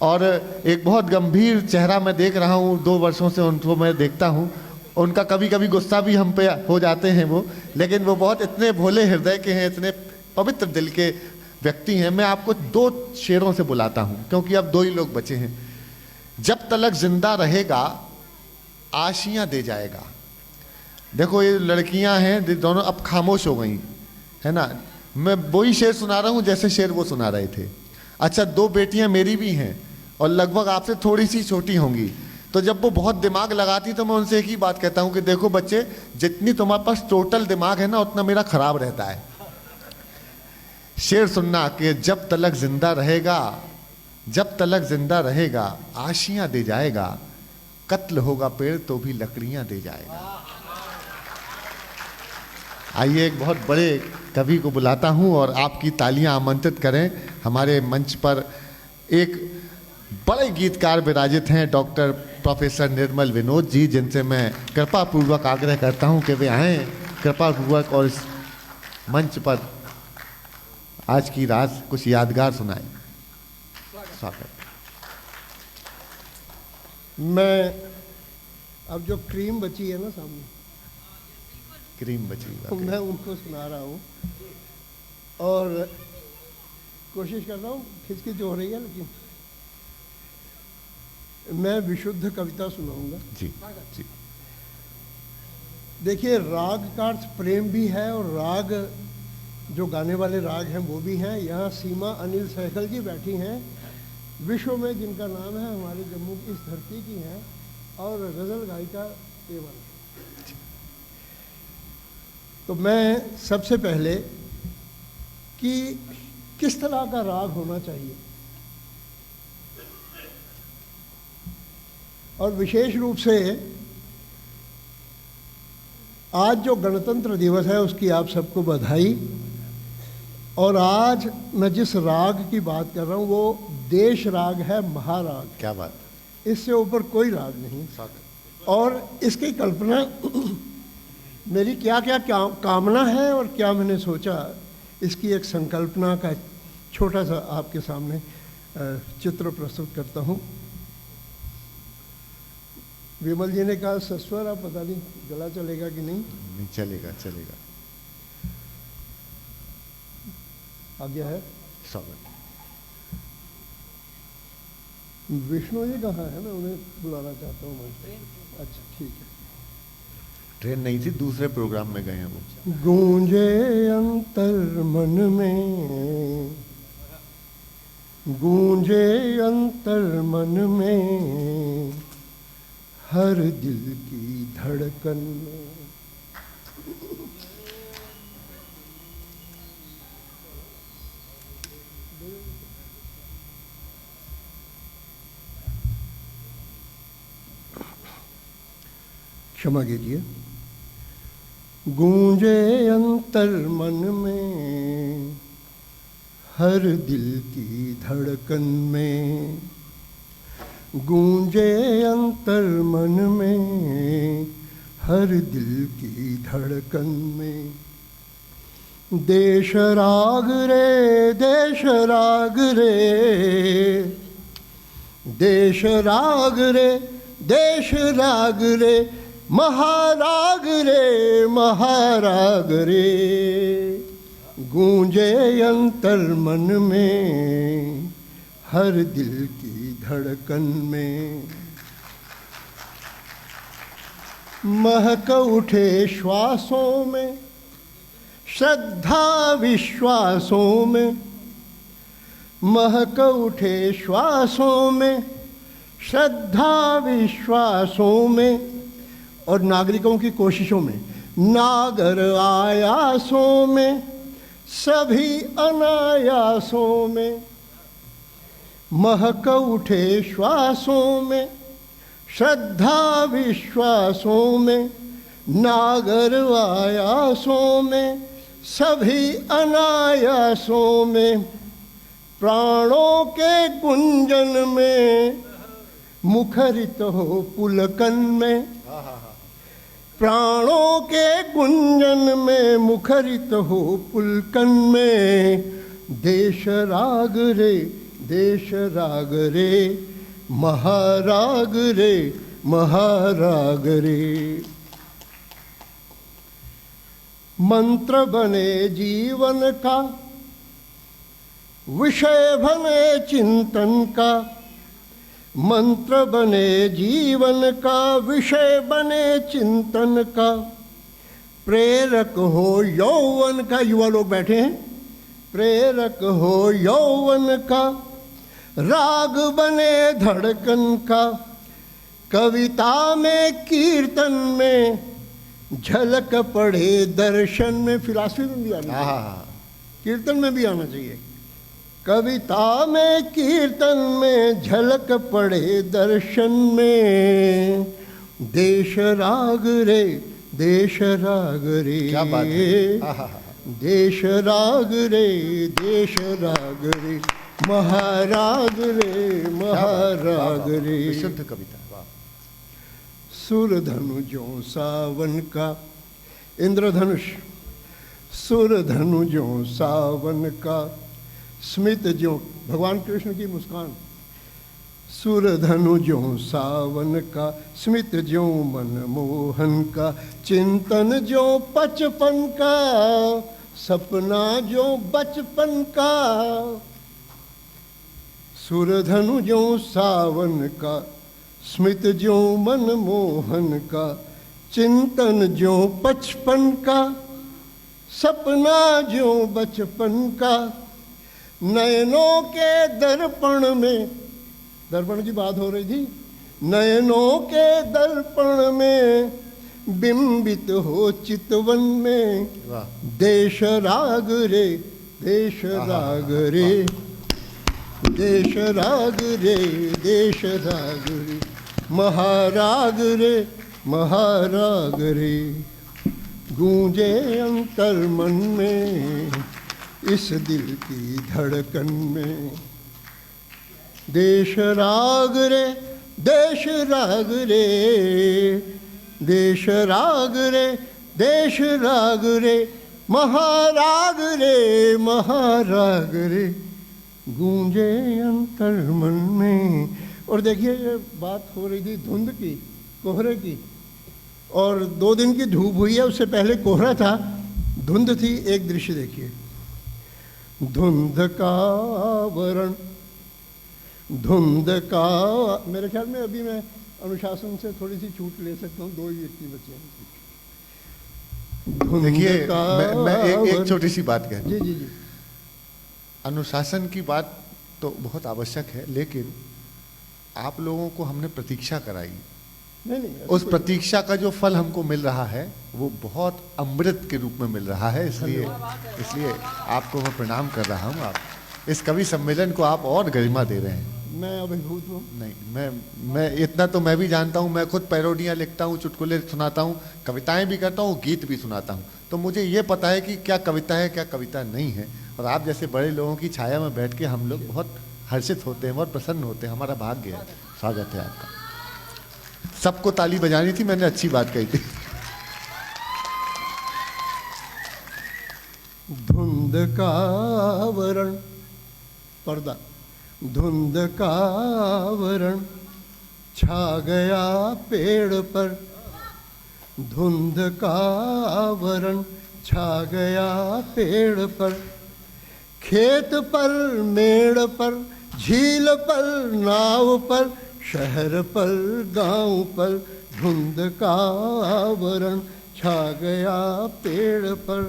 और एक बहुत गंभीर चेहरा मैं देख रहा हूँ। 2 वर्षों से उनको मैं देखता हूँ। उनका कभी कभी गुस्सा भी हम पे हो जाते हैं वो, लेकिन वो बहुत इतने भोले हृदय के हैं, इतने पवित्र दिल के व्यक्ति हैं। मैं आपको 2 शेरों से बुलाता हूँ क्योंकि अब 2 ही लोग बचे हैं। जब तलक जिंदा रहेगा आशियाँ दे जाएगा। देखो ये लड़कियां हैं दोनों अब खामोश हो गई है ना। मैं वही शेर सुना रहा हूँ जैसे शेर वो सुना रहे थे। अच्छा, 2 बेटियां मेरी भी हैं और लगभग आपसे थोड़ी सी छोटी होंगी, तो जब वो बहुत दिमाग लगाती तो मैं उनसे एक ही बात कहता हूँ कि देखो बच्चे, जितनी तुम्हारे पास टोटल दिमाग है ना उतना मेरा खराब रहता है। शेर सुनना कि जब तलक जिंदा रहेगा, जब तलक जिंदा रहेगा आशियाँ दे जाएगा, कत्ल होगा पेड़ तो भी लकड़ियाँ दे जाएगा। आइए एक बहुत बड़े कवि को बुलाता हूं और आपकी तालियां आमंत्रित करें। हमारे मंच पर एक बड़े गीतकार विराजित हैं, डॉक्टर प्रोफेसर निर्मल विनोद जी, जिनसे मैं कृपा पूर्वक आग्रह करता हूं कि वे आएँ कृपा पूर्वक और इस मंच पर आज की रात कुछ यादगार सुनाएं। स्वागत। मैं अब जो क्रीम बची है ना सामने, क्रीम बची मैं उनको सुना रहा हूँ और कोशिश कर रहा हूँ, खिचखिच हो रही है लेकिन मैं विशुद्ध कविता सुनाऊंगा। जी जी। देखिए, राग का अर्थ प्रेम भी है और राग जो गाने वाले राग हैं वो भी हैं। यहाँ सीमा अनिल सहगल जी बैठी हैं, विश्व में जिनका नाम है, हमारे जम्मू की इस धरती की हैं और गज़ल गायिका केवल। तो मैं सबसे पहले कि किस तरह का राग होना चाहिए और विशेष रूप से आज जो गणतंत्र दिवस है उसकी आप सबको बधाई। और आज मैं जिस राग की बात कर रहा हूँ वो देश राग है, महाराग। क्या बात, इससे ऊपर कोई राग नहीं। और इसकी कल्पना मेरी क्या क्या कामना है और क्या मैंने सोचा, इसकी एक संकल्पना का छोटा सा आपके सामने चित्र प्रस्तुत करता हूँ। विमल जी ने कहा सस्वर, आप पता नहीं गला चलेगा कि नहीं। नहीं चलेगा, चलेगा। आज्ञा है। स्वागत। विष्णु जी कहाँ है? मैं उन्हें बुलाना चाहता हूँ। अच्छा ठीक है। ट्रेन नहीं थी, दूसरे प्रोग्राम में गए हैं वो। गूंजे अंतर मन में, गूंजे अंतर मन में, हर दिल की धड़कन में। क्षमा कीजिए। गूंजे अंतर मन में, हर दिल की धड़कन में, गूंजे अंतर मन में, हर दिल की धड़कन में। देश राग रे, देश राग रे, देश राग रे, देश राग रे, महाराग रे, महाराग रे, गूंजे अंतर मन में, हर दिल की धड़कन में। महक उठे श्वासों में, श्रद्धा विश्वासों में, महक उठे श्वासों में, श्रद्धा विश्वासों में और नागरिकों की कोशिशों में, नागर आयासों में, सभी अनायासों में। महक उठे श्वासों में, श्रद्धा विश्वासों में, नागर आयासों में, सभी अनायासों में। प्राणों के गुंजन में, मुखरित हो पुलकन में, प्राणों के गुंजन में, मुखरित हो पुलकन में। देश राग रे, देश राग रे, महाराग रे, महाराग रे। मंत्र बने जीवन का, विषय बने चिंतन का, मंत्र बने जीवन का, विषय बने चिंतन का। प्रेरक हो यौवन का, युवा लोग बैठे हैं, प्रेरक हो यौवन का, राग बने धड़कन का। कविता में, कीर्तन में, झलक पड़े दर्शन में। फिलॉसफी में भी आना चाहिए, कीर्तन में भी आना चाहिए। कविता में, कीर्तन में, झलक पड़े दर्शन में। देश राग रे, देश राग रे, क्या बात है। आहा। देश राग रे, देश राग रे, महाराग रे, महाराग रे। विशुद्ध कविता, वाह। सुरधनु जो सावन का, इंद्रधनुष, सुरधनु जो सावन का, स्मित जो भगवान कृष्ण की मुस्कान, सुरधनु जो सावन का, स्मित जो मनमोहन का, चिंतन जो बचपन का, सपना जो बचपन का। सुरधनु जो सावन का, स्मित जो मनमोहन का, चिंतन जो बचपन का, सपना जो बचपन का। नयनों के दर्पण में, दर्पण की बात हो रही थी, नयनों के दर्पण में बिंबित हो चितवन में, देश राग रे, देश राग रे, देश राग रे, देश राग रे, महाराग रे, महाराग रे। गूंजे अंतर मन में, इस दिल की धड़कन में, देश राग रे, देश राग रे, देश राग रे, देश राग रे, महाराग रे, महाराग रे। गूंजे अंतर मन में। और देखिए, ये बात हो रही थी धुंध की, कोहरे की, और 2 दिन की धूप हुई है, उससे पहले कोहरा था, धुंध थी। एक दृश्य देखिए, धुंध का आवरण, धुंध का, मेरे ख्याल में अभी मैं अनुशासन से थोड़ी सी छूट ले सकता हूँ, 2 ही व्यक्ति बचे हैं। देखिए, मैं एक छोटी सी बात कह, जी जी जी, अनुशासन की बात तो बहुत आवश्यक है, लेकिन आप लोगों को हमने प्रतीक्षा कराई, नहीं, उस प्रतीक्षा का जो फल हमको मिल रहा है वो बहुत अमृत के रूप में मिल रहा है। इसलिए आपको मैं प्रणाम कर रहा हूँ। आप इस कवि सम्मेलन को आप और गरिमा दे रहे हैं। मैं अभिभूत हूँ। नहीं, मैं इतना तो मैं भी जानता हूँ, मैं खुद पैरोडियाँ लिखता हूँ, चुटकुले सुनाता हूँ, कविताएं भी करता हूँ, गीत भी सुनाता हूँ, तो मुझे ये पता है कि क्या कविता है, क्या कविता नहीं है। और आप जैसे बड़े लोगों की छाया में बैठ के हम लोग बहुत हर्षित होते हैं, बहुत प्रसन्न होते हैं। हमारा भाग्य है। स्वागत है आपका। सबको ताली बजानी थी, मैंने अच्छी बात कही थी। धुंध का आवरण, पर्दा, धुंध का आवरण छा गया पेड़ पर, धुंध का आवरण छा गया पेड़ पर, खेत पर, मेड़ पर, झील पर, नाव पर, शहर पर, गांव पर, धुंध का आवरण छा गया पेड़ पर,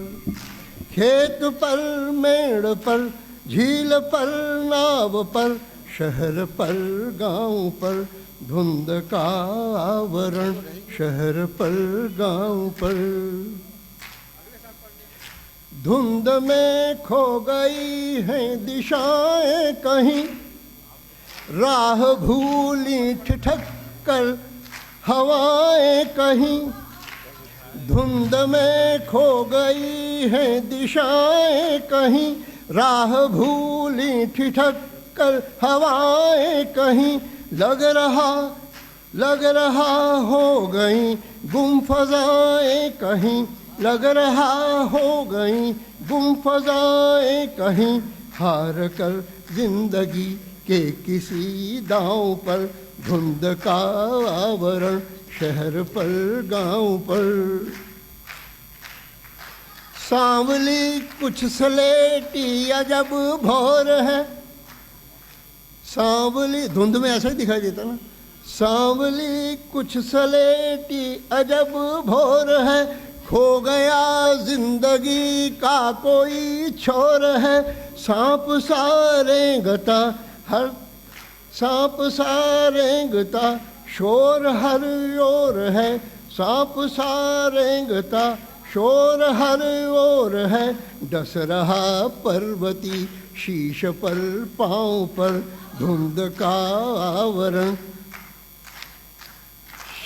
खेत पर, मेड़ पर, झील पर, नाव पर, शहर पर, गांव पर, धुंध का आवरण शहर पर, गांव पर। धुंध में खो गई हैं दिशाएं कहीं, राह भूली ठिठक कर हवाएं कहीं, धुंध में खो गई हैं दिशाएं कहीं, राह भूली ठिठक कर हवाएं कहीं, लग रहा हो गई गुम फजाएं कहीं, लग रहा हो गई गुम फजाएं कहीं, हार कर जिंदगी के किसी दांव पर, धुंध का आवरण शहर पर, गांव पर। सांवली कुछ सलेटी अजब भोर है, सांवली, धुंध में ऐसा ही दिखाई देता ना, सांवली कुछ सलेटी अजब भोर है, खो गया जिंदगी का कोई छोर है, सांप सा रेंगता हर, सांप सा रेंगता शोर हर ओर है, सांप सा रेंगता शोर हर ओर है, डस रहा पर्वती शीश पर, पांव पर, धुंध का आवरण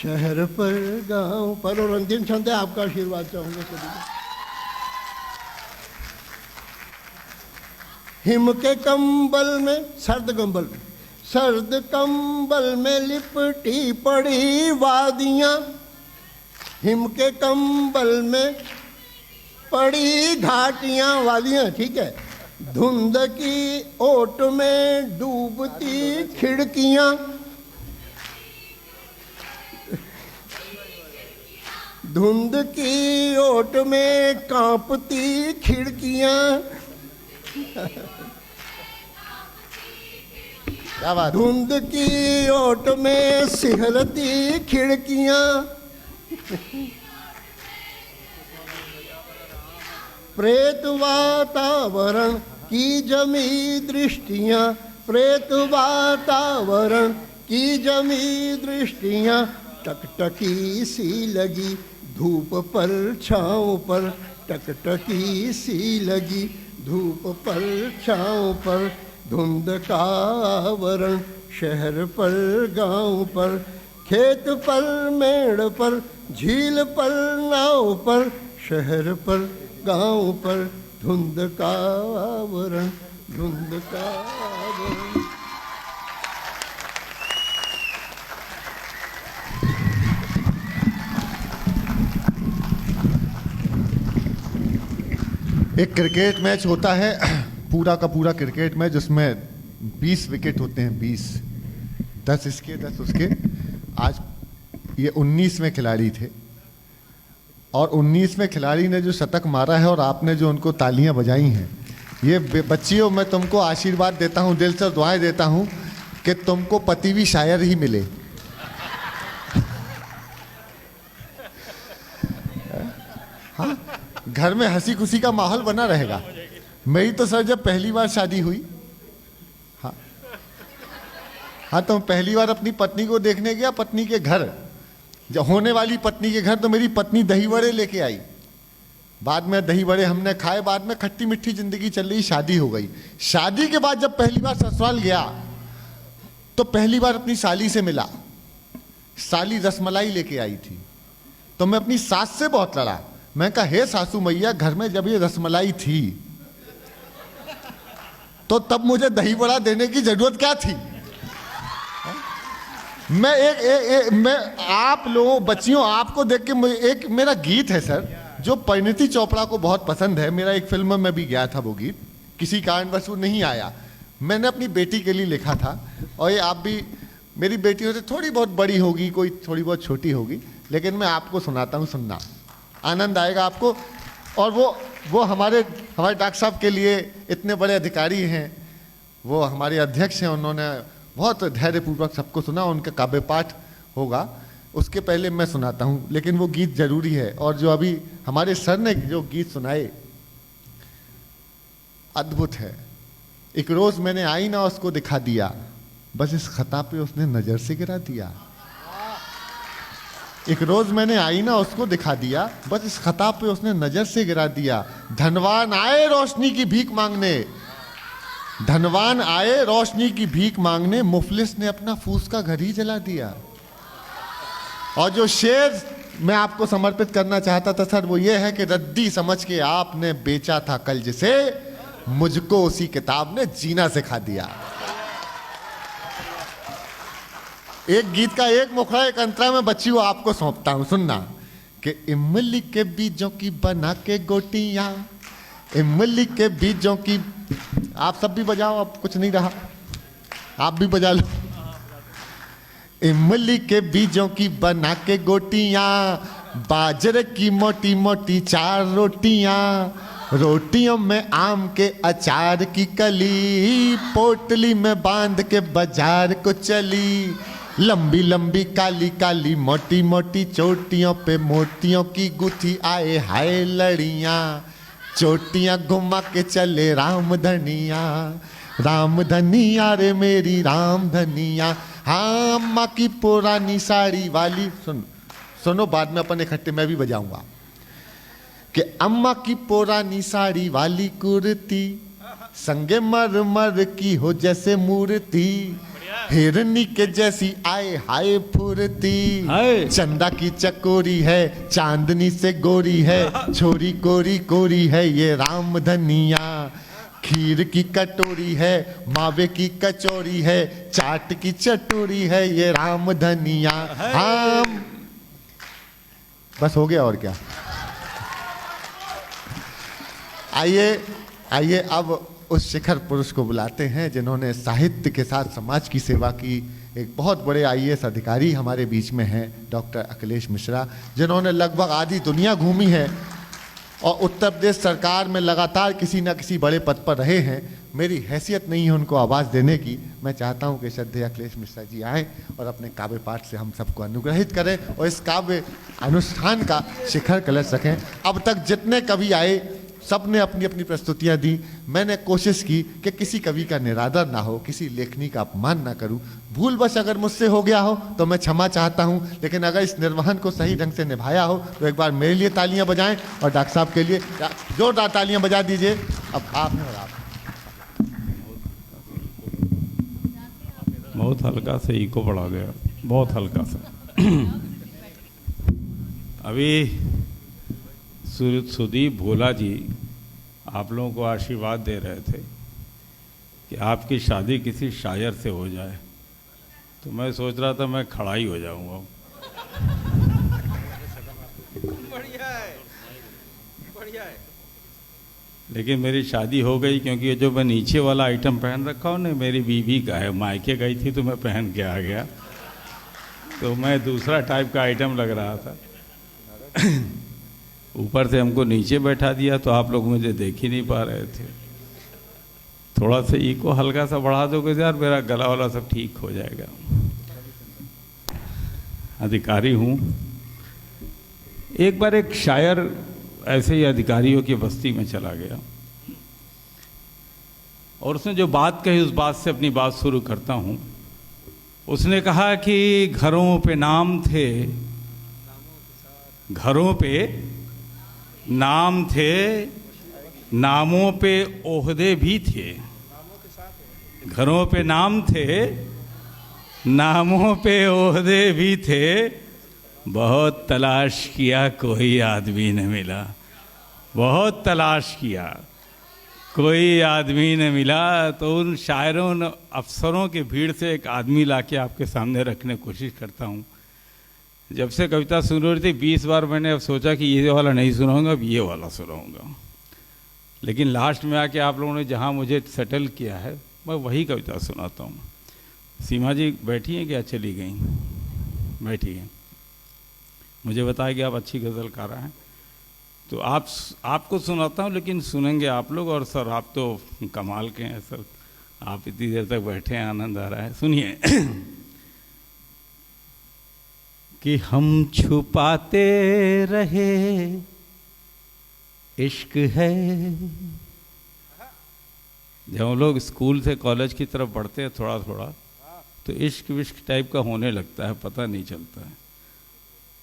शहर पर गांव पर। और अंतिम छंद है, आपका आशीर्वाद चाहूंगा सभी को। हिम के कंबल में, सर्द कंबल में लिपटी पड़ी वादियां, हिम के कंबल में पड़ी घाटियां वादियां, ठीक है। धुंध की ओट में डूबती खिड़कियां, धुंध की ओट में कांपती खिड़कियां, क्या बात। धुंध की ओट में सिहरती खिड़कियां, प्रेत वातावरण की जमी दृष्टियां, प्रेत वातावरण की जमी दृष्टियां, टकटकी सी लगी धूप पर छाँव पर, टकटकी सी लगी धूप पर छाँव पर। धुंध का आवरण शहर पर गांव पर, खेत पर मेड़ पर झील पर नाव पर, शहर पर गांव पर धुंध का आवरण, धुंध का आवरण। एक क्रिकेट मैच होता है, पूरा का पूरा क्रिकेट मैच, जिसमें 20 विकेट होते हैं, 20, 10 इसके 10 उसके। आज ये 19वें खिलाड़ी थे और 19वें खिलाड़ी ने जो शतक मारा है और आपने जो उनको तालियां बजाई हैं, ये बच्चियों मैं तुमको आशीर्वाद देता हूँ, दिल से दुआएं देता हूँ कि तुमको पति भी शायर ही मिले। हाँ, घर में हंसी खुशी का माहौल बना रहेगा। मेरी तो सर जब पहली बार शादी हुई, हाँ तो पहली बार अपनी पत्नी को देखने गया, पत्नी के घर, जब होने वाली पत्नी के घर, तो मेरी पत्नी दही बड़े लेके आई। बाद में दही बड़े हमने खाए, बाद में खट्टी मिट्टी जिंदगी चल रही, शादी हो गई। शादी के बाद जब पहली बार ससुराल गया तो पहली बार अपनी साली से मिला। साली रसमलाई लेके आई थी, तो मैं अपनी सास से बहुत लड़ा। मैं कहा, हे सासू मैया, घर में जब ये रसमलाई थी तो तब मुझे दही बड़ा देने की जरूरत क्या थी। मैं आप लोगों बच्चियों आपको देख के मुझे एक मेरा गीत है सर, जो परिणीति चोपड़ा को बहुत पसंद है। मेरा एक फिल्म में भी गया था वो गीत, किसी कारणवश वो नहीं आया। मैंने अपनी बेटी के लिए लिखा था, और ये आप भी, मेरी बेटी से थोड़ी बहुत बड़ी होगी, कोई थोड़ी बहुत छोटी होगी, लेकिन मैं आपको सुनाता हूँ, सुनना आनंद आएगा आपको। और वो हमारे डॉक्टर साहब के लिए इतने बड़े अधिकारी हैं, वो हमारे अध्यक्ष हैं, उन्होंने बहुत धैर्यपूर्वक सबको सुना। उनका काव्य पाठ होगा, उसके पहले मैं सुनाता हूँ, लेकिन वो गीत जरूरी है। और जो अभी हमारे सर ने जो गीत सुनाए अद्भुत है। एक रोज मैंने आईना उसको दिखा दिया, बस इस खता पे उसने नजर से गिरा दिया। एक रोज मैंने आईना उसको दिखा दिया, बस इस खता पे उसने नजर से गिरा दिया। धनवान आए रोशनी की भीख मांगने, धनवान आए रोशनी की भीख मांगने, मुफलिस ने अपना फूस का घर ही जला दिया। और जो शेर मैं आपको समर्पित करना चाहता था सर, वो ये है कि रद्दी समझ के आपने बेचा था कल जिसे, मुझको उसी किताब ने जीना सिखा दिया। एक गीत का एक मुखड़ा एक अंतरा में बच्चियों आपको सौंपता हूं, सुनना कि इमली के बीजों की बना के गोटियां, इमली के बीजों की, आप सब भी बजाओ, अब कुछ नहीं रहा, आप भी बजा लो। इमली के बीजों की बना के गोटियां, बाजरे की मोटी मोटी 4 रोटियां, रोटियों में आम के अचार की कली, पोटली में बांध के बाजार को चली। लंबी लंबी काली काली मोटी मोटी चोटियों पे मोतियों की गुथी, आए हाय लड़ियां, चोटियां घुमा के चले राम धनिया, राम धनिया रे मेरी राम धनिया। हाँ, अम्मा की पुरानी साड़ी वाली, सुनो बाद में अपन इकट्ठे मैं भी बजाऊंगा कि अम्मा की पुरानी साड़ी वाली कुर्ती, संगे मर मर की हो जैसे मूर्ति, हिरनी के जैसी आए हाय फुर्ती, चंदा की चकोरी है चांदनी से गोरी है, छोरी कोरी कोरी है ये राम धनिया, खीर की कटोरी है मावे की कचौरी है, चाट की चटोरी है ये राम धनिया। हम बस हो गया और क्या। आइए आइए अब उस शिखर पुरुष को बुलाते हैं जिन्होंने साहित्य के साथ समाज की सेवा की। एक बहुत बड़े IAS अधिकारी हमारे बीच में हैं, डॉक्टर अखिलेश मिश्रा, जिन्होंने लगभग आधी दुनिया घूमी है और उत्तर प्रदेश सरकार में लगातार किसी न किसी बड़े पद पर रहे हैं। मेरी हैसियत नहीं है उनको आवाज़ देने की। मैं चाहता हूं कि श्रद्धेय अखिलेश मिश्रा जी आएँ और अपने काव्य पाठ से हम सबको अनुग्रहित करें और इस काव्य अनुष्ठान का शिखर कलश रखें। अब तक जितने कवि आए सब ने अपनी अपनी प्रस्तुतियां दी। मैंने कोशिश की कि किसी कवि का निरादर ना हो, किसी लेखनी का अपमान ना करूं। भूलवश अगर मुझसे हो गया हो तो मैं क्षमा चाहता हूं, लेकिन अगर इस निर्वहन को सही ढंग से निभाया हो तो एक बार मेरे लिए तालियां बजाएं और डॉक्टर साहब के लिए जोरदार तालियां बजा दीजिए। अब आपने और आप बहुत हल्का से इको बढ़ा गया, बहुत हल्का सा। अभी सुदीप भोला जी आप लोगों को आशीर्वाद दे रहे थे कि आपकी शादी किसी शायर से हो जाए, तो मैं सोच रहा था मैं खड़ा ही हो जाऊंगा। बढ़िया है, बढ़िया है। लेकिन मेरी शादी हो गई, क्योंकि जो मैं नीचे वाला आइटम पहन रखा हूँ ना, मेरी बीवी का है, मायके गई थी तो मैं पहन के आ गया, तो मैं दूसरा टाइप का आइटम लग रहा था। ऊपर से हमको नीचे बैठा दिया तो आप लोग मुझे देख ही नहीं पा रहे थे। थोड़ा सा इको हल्का सा बढ़ा दोगे यार, मेरा गला वाला सब ठीक हो जाएगा। अधिकारी हूँ। एक बार एक शायर ऐसे ही अधिकारियों की बस्ती में चला गया और उसने जो बात कही उस बात से अपनी बात शुरू करता हूँ। उसने कहा कि घरों पे नाम थे, घरों पे नाम थे, नामों पे ओहदे भी थे। घरों पे नाम थे, नामों पे ओहदे भी थे, बहुत तलाश किया कोई आदमी न मिला। बहुत तलाश किया कोई आदमी न मिला। तो उन शायरों उन अफसरों की भीड़ से एक आदमी लाके आपके सामने रखने की कोशिश करता हूँ। जब से कविता सुन रही थी 20 बार मैंने अब सोचा कि ये वाला नहीं सुनाऊंगा, अब ये वाला सुनाऊंगा। लेकिन लास्ट में आके आप लोगों ने जहाँ मुझे सेटल किया है मैं वही कविता सुनाता हूँ। सीमा जी बैठी हैं क्या? चली गई? बैठी हैं। मुझे बताया कि आप अच्छी गज़लकारा हैं, तो आपको सुनाता हूँ, लेकिन सुनेंगे आप लोग। और सर आप तो कमाल के हैं सर, आप इतनी देर तक बैठे हैं, आनंद आ रहा है। सुनिए। कि हम छुपाते रहे इश्क है। जब हम लोग स्कूल से कॉलेज की तरफ बढ़ते हैं थोड़ा थोड़ा, तो इश्क विश्क टाइप का होने लगता है, पता नहीं चलता है।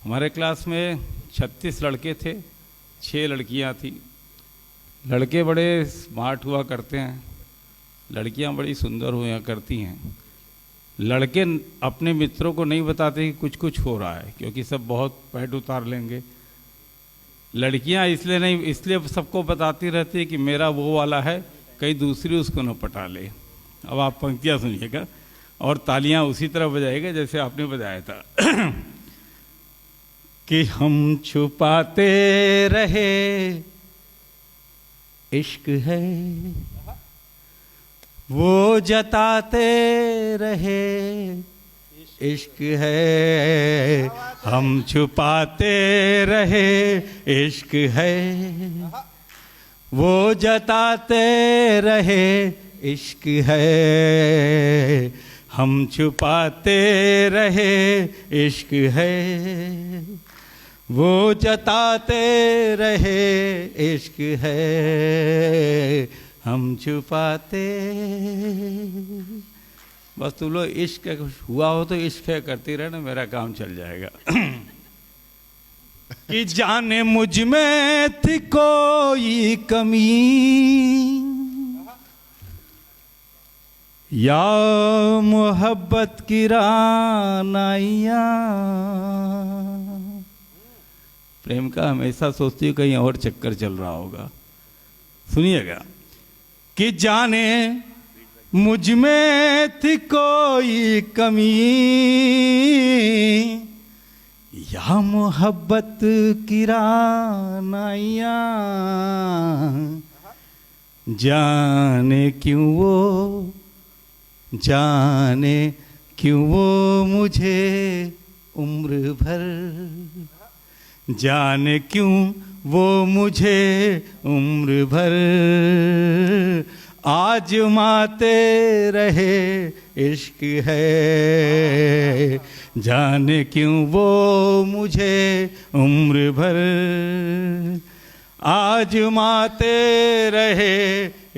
हमारे क्लास में 36 लड़के थे, 6 लड़कियां थी। लड़के बड़े स्मार्ट हुआ करते हैं, लड़कियां बड़ी सुंदर हुआ करती हैं। लड़के अपने मित्रों को नहीं बताते कि कुछ कुछ हो रहा है, क्योंकि सब बहुत पैंट उतार लेंगे। लड़कियां इसलिए सबको बताती रहती है कि मेरा वो वाला है, कहीं दूसरी उसको न पटा ले। अब आप पंक्तियां सुनिएगा और तालियां उसी तरह बजाएगा जैसे आपने बजाया था। कि हम छुपाते रहे इश्क है, वो जताते रहे इश्क है। हम छुपाते रहे इश्क है, वो जताते रहे इश्क है। हम छुपाते रहे इश्क है, वो जताते रहे इश्क है। हम छुपाते। बस तुम लोग इश्क हुआ हो तो इश्क करती रहे ना, मेरा काम चल जाएगा। कि जाने मुझ में थी कोई कमी, या मोहब्बत की रानाइया। प्रेम का हमेशा सोचती हूँ कहीं और चक्कर चल रहा होगा। सुनिएगा कि जाने मुझ में थी कोई कमी, या मोहब्बत की रानाइया। जाने क्यों वो मुझे उम्र भर, जाने क्यों वो मुझे उम्र भर आजमाते रहे इश्क है। जाने क्यों वो मुझे उम्र भर आजमाते रहे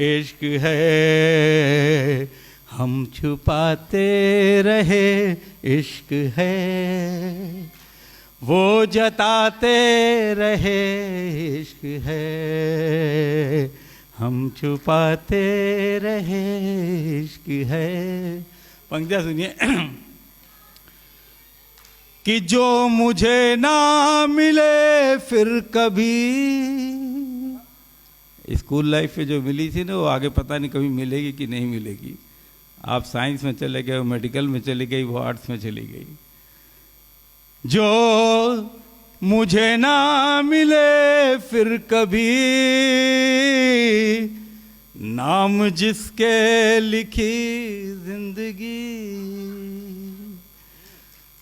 इश्क है। हम छुपाते रहे इश्क है, वो जताते रहे इश्क है। हम छुपाते रहे इश्क है। पंक्तियाँ सुनिए कि जो मुझे ना मिले फिर कभी, स्कूल लाइफ में जो मिली थी ना वो आगे पता नहीं कभी मिलेगी कि नहीं मिलेगी। आप साइंस में चले गए, मेडिकल में चली गई, वो आर्ट्स में चली गई। जो मुझे ना मिले फिर कभी, नाम जिसके लिखी जिंदगी।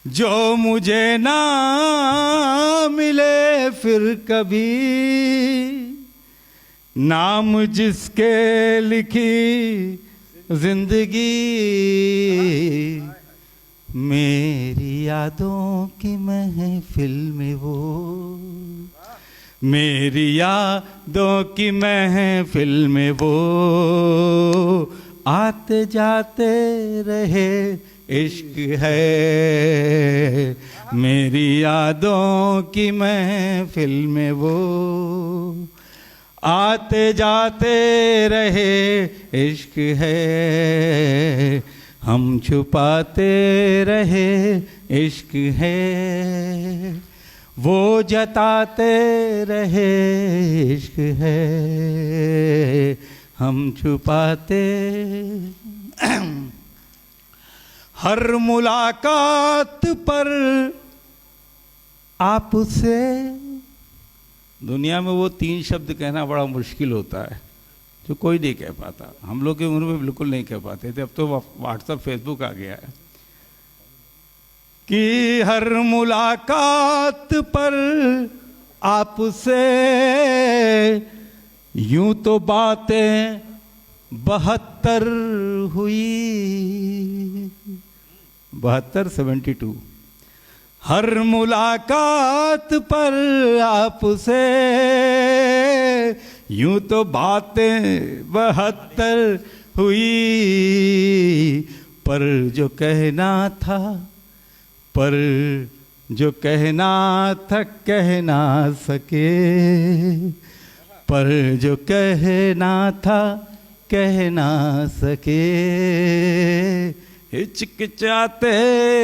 जो मुझे ना मिले फिर कभी, नाम जिसके लिखी जिंदगी। मेरी यादों की महफिल में वो, मेरी यादों की महफिल में वो आते जाते रहे इश्क है। मेरी यादों की महफिल में वो आते जाते रहे इश्क है। हम छुपाते रहे इश्क है, वो जताते रहे इश्क है। हम छुपाते हर मुलाकात पर आपसे। दुनिया में वो 3 शब्द कहना बड़ा मुश्किल होता है जो कोई नहीं कह पाता। हम लोग की उम्र में बिल्कुल नहीं कह पाते थे, अब तो व्हाट्सएप फेसबुक आ गया है कि हर मुलाकात पर आपसे यूं तो बातें 72 हुई। 72 हर मुलाकात पर आपसे यूं तो बातें 72 हुई। पर जो कहना था कह ना सके। पर जो कहना था कह ना सके। हिचकिचाते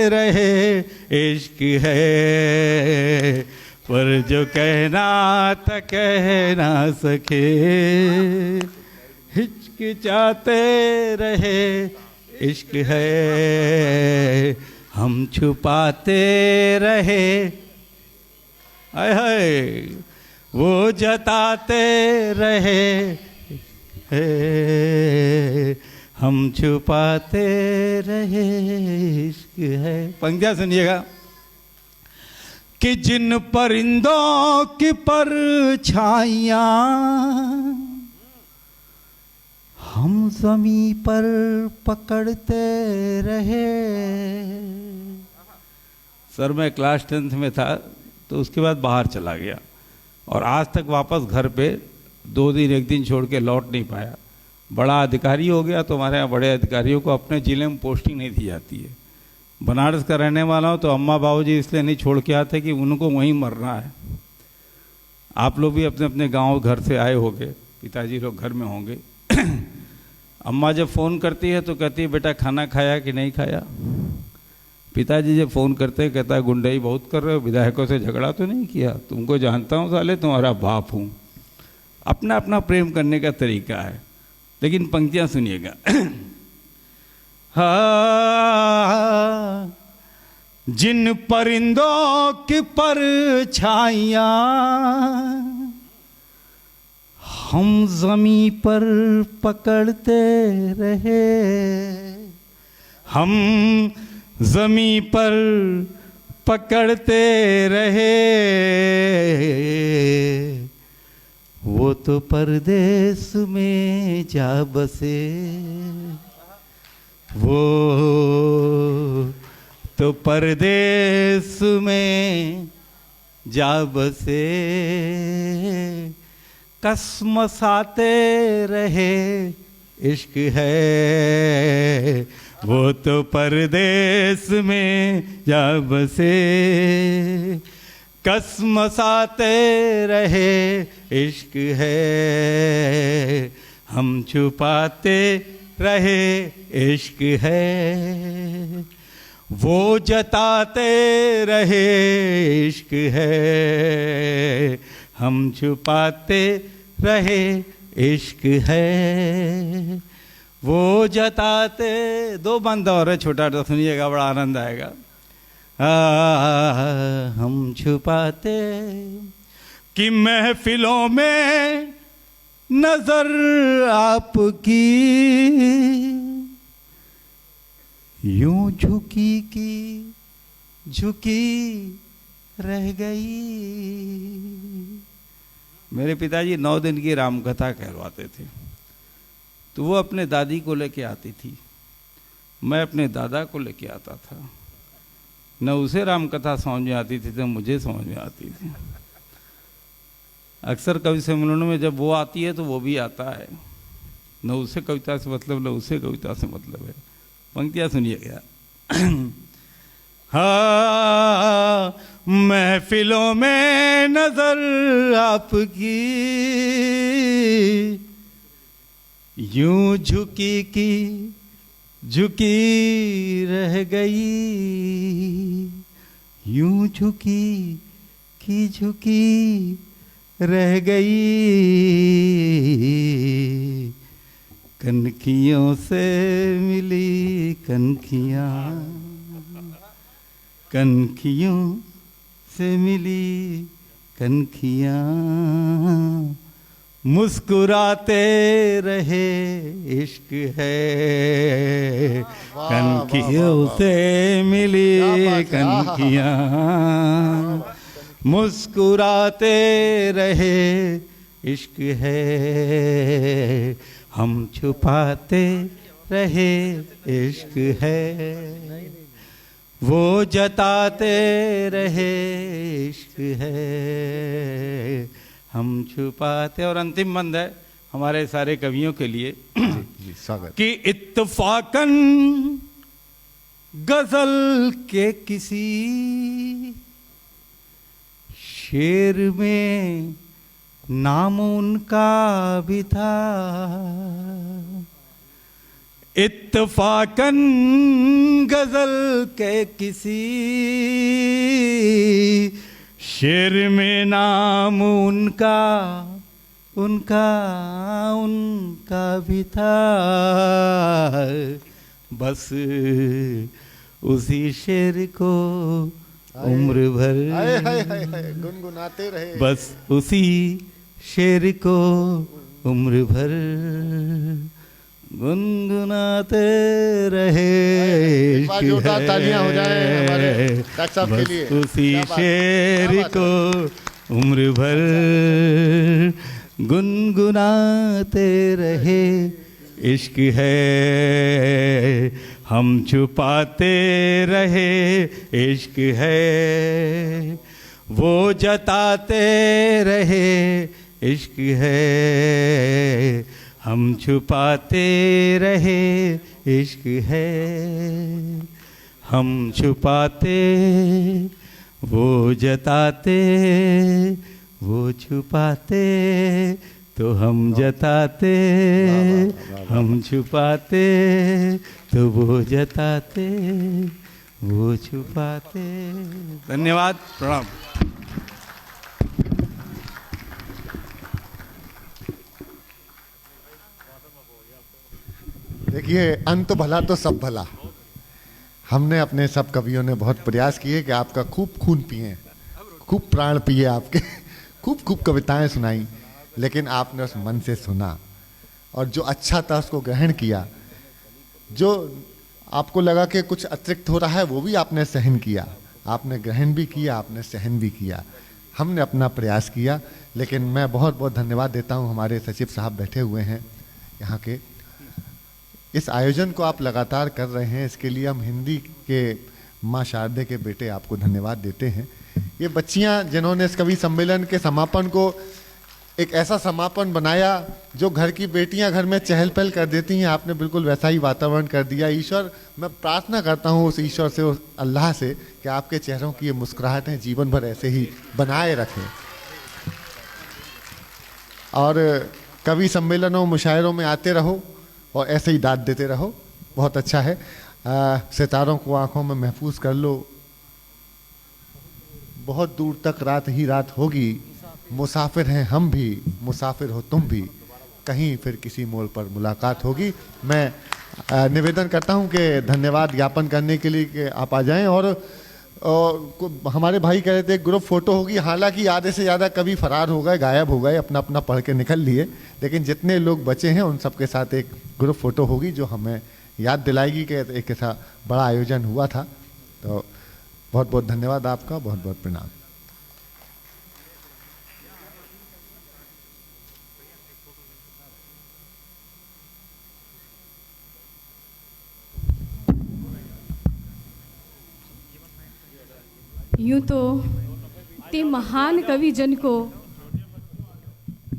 रहे इश्क है, पर जो कहना था कह ना सके। हिचकिचाते रहे इश्क है, हम छुपाते रहे। हाय हाय वो जताते रहे है, हम छुपाते रहे इश्क है। पंक्तियाँ सुनिएगा कि जिन परिंदों की परछाइयाँ हम ज़मीं पर पकड़ते रहे। सर मैं क्लास 10th में था तो उसके बाद बाहर चला गया और आज तक वापस घर पे 2 दिन 1 दिन छोड़ के लौट नहीं पाया। बड़ा अधिकारी हो गया तो हमारे यहाँ बड़े अधिकारियों को अपने ज़िले में पोस्टिंग नहीं दी जाती है। बनारस का रहने वाला हूँ तो अम्मा बाबूजी इसलिए नहीं छोड़ के आते कि उनको वहीं मरना है। आप लोग भी अपने अपने गांव घर से आए होंगे, पिताजी लोग घर में होंगे। अम्मा जब फ़ोन करती है तो कहती है बेटा खाना खाया कि नहीं खाया। पिताजी जब फ़ोन करते हैं कहता है गुंडाई बहुत कर रहे हो, विधायकों से झगड़ा तो नहीं किया, तुमको जानता हूँ साले, तुम्हारा बाप हूँ। अपना अपना प्रेम करने का तरीका है। लेकिन पंक्तियाँ सुनिएगा। हाँ, जिन परिंदों की परछाइयाँ हम ज़मीं पर पकड़ते रहे, हम ज़मीं पर पकड़ते रहे, वो तो परदेस में जा बसे, वो तो परदेस में जा बसे, कसमसाते रहे इश्क है, वो तो परदेस में जा बसे, कसमसाते रहे इश्क है, हम छुपाते रहे इश्क है, वो जताते रहे इश्क है, हम छुपाते रहे इश्क है, वो जताते। दो बंद और है, छोटा सा सुनिएगा, बड़ा आनंद आएगा। हम छुपाते कि महफिलों में नजर आपकी यूं झुकी की झुकी रह गई। मेरे पिताजी 9 दिन की रामकथा कहलवाते थे, तो वो अपने दादी को लेके आती थी, मैं अपने दादा को लेके आता था। न उसे रामकथा समझ में आती थी तो मुझे समझ में आती थी। अक्सर कवि सम्मेलनों में जब वो आती है तो वो भी आता है, न उसे कविता से मतलब न उसे कविता से मतलब है। पंक्तियाँ सुनिएगा। हाँ, महफिलों में नजर आपकी यूं झुकी की झुकी रह गई, यूं झुकी की झुकी रह गई, कनखियों से मिली कनखियाँ, कनखियों से मिली कनखियाँ, मुस्कुराते रहे इश्क है, कनखियों से मिली कनखियाँ, मुस्कुराते रहे इश्क है, हम छुपाते रहे इश्क है, वो जताते रहे इश्क है, हम छुपाते। और अंतिम बंद है हमारे सारे कवियों के लिए स्वागत। कि इत्तफाकन गजल के किसी शेर में नाम उनका भी था, इत्तफाकन गजल के किसी शेर में नाम उनका उनका उनका भी था, बस उसी शेर को उम्र भर गुनगुनाते रहे, बस उसी शेर को उम्र भर गुनगुनाते रहे तालियां हो जाए हमारे डॉक्टर साहब के लिए। बस उसी शेर को उम्र भर गुनगुनाते रहे इश्क है, हम छुपाते रहे इश्क है, वो जताते रहे इश्क है, हम छुपाते रहे इश्क है, हम छुपाते वो जताते, वो छुपाते तो हम जताते, हम छुपाते, तो वो जताते, वो छुपाते। धन्यवाद, प्रणाम। देखिए, अंत भला तो सब भला। हमने अपने सब कवियों ने बहुत प्रयास किए कि आपका खूब खून पिए, खूब प्राण पिए आपके, खूब खूब कविताएं सुनाई, लेकिन आपने उस मन से सुना और जो अच्छा था उसको ग्रहण किया। जो आपको लगा कि कुछ अतिरिक्त हो रहा है वो भी आपने सहन किया, आपने ग्रहण भी किया, आपने सहन भी किया। हमने अपना प्रयास किया, लेकिन मैं बहुत बहुत धन्यवाद देता हूँ। हमारे सचिव साहब बैठे हुए हैं यहाँ के, इस आयोजन को आप लगातार कर रहे हैं, इसके लिए हम हिंदी के माँ शारदे के बेटे आपको धन्यवाद देते हैं। ये बच्चियाँ जिन्होंने इस कवि सम्मेलन के समापन को एक ऐसा समापन बनाया जो घर की बेटियां घर में चहल पहल कर देती हैं, आपने बिल्कुल वैसा ही वातावरण कर दिया। ईश्वर, मैं प्रार्थना करता हूँ उस ईश्वर से, उस अल्लाह से, कि आपके चेहरों की ये मुस्कुराहटें जीवन भर ऐसे ही बनाए रखें और कवि सम्मेलनों मुशायरों में आते रहो और ऐसे ही दाद देते रहो। बहुत अच्छा है। सितारों को आंखों में महफूज कर लो, बहुत दूर तक रात ही रात होगी, मुसाफिर हैं हम भी, मुसाफिर हो तुम भी, कहीं फिर किसी मोड़ पर मुलाकात होगी। मैं निवेदन करता हूं कि धन्यवाद ज्ञापन करने के लिए कि आप आ जाएं। और हमारे भाई कह रहे थे ग्रुप फोटो होगी, हालांकि आधे से ज़्यादा कभी फरार हो गए, गायब हो गए, अपना अपना पढ़ के निकल लिए, लेकिन जितने लोग बचे हैं उन सबके साथ एक ग्रुप फोटो होगी जो हमें याद दिलाएगी कि एक ऐसा बड़ा आयोजन हुआ था। तो बहुत बहुत धन्यवाद आपका, बहुत बहुत प्रणाम। यूं तो इतने महान कवि जन को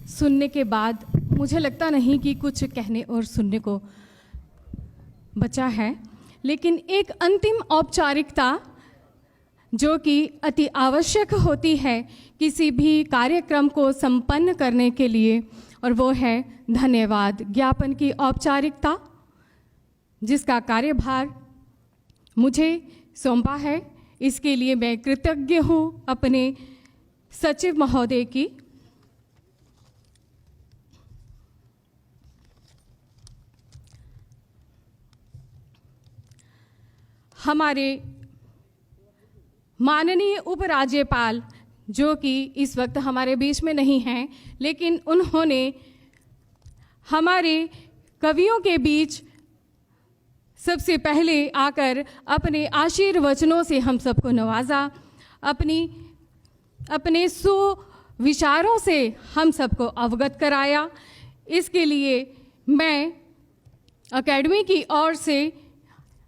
सुनने के बाद मुझे लगता नहीं कि कुछ कहने और सुनने को बचा है, लेकिन एक अंतिम औपचारिकता जो कि अति आवश्यक होती है किसी भी कार्यक्रम को संपन्न करने के लिए, और वो है धन्यवाद ज्ञापन की औपचारिकता, जिसका कार्यभार मुझे सौंपा है। इसके लिए मैं कृतज्ञ हूँ अपने सचिव महोदय की। हमारे माननीय उपराज्यपाल जो कि इस वक्त हमारे बीच में नहीं हैं, लेकिन उन्होंने हमारे कवियों के बीच सबसे पहले आकर अपने आशीर्वचनों से हम सबको नवाजा, अपने सुविचारों से हम सबको अवगत कराया। इसके लिए मैं अकेडमी की ओर से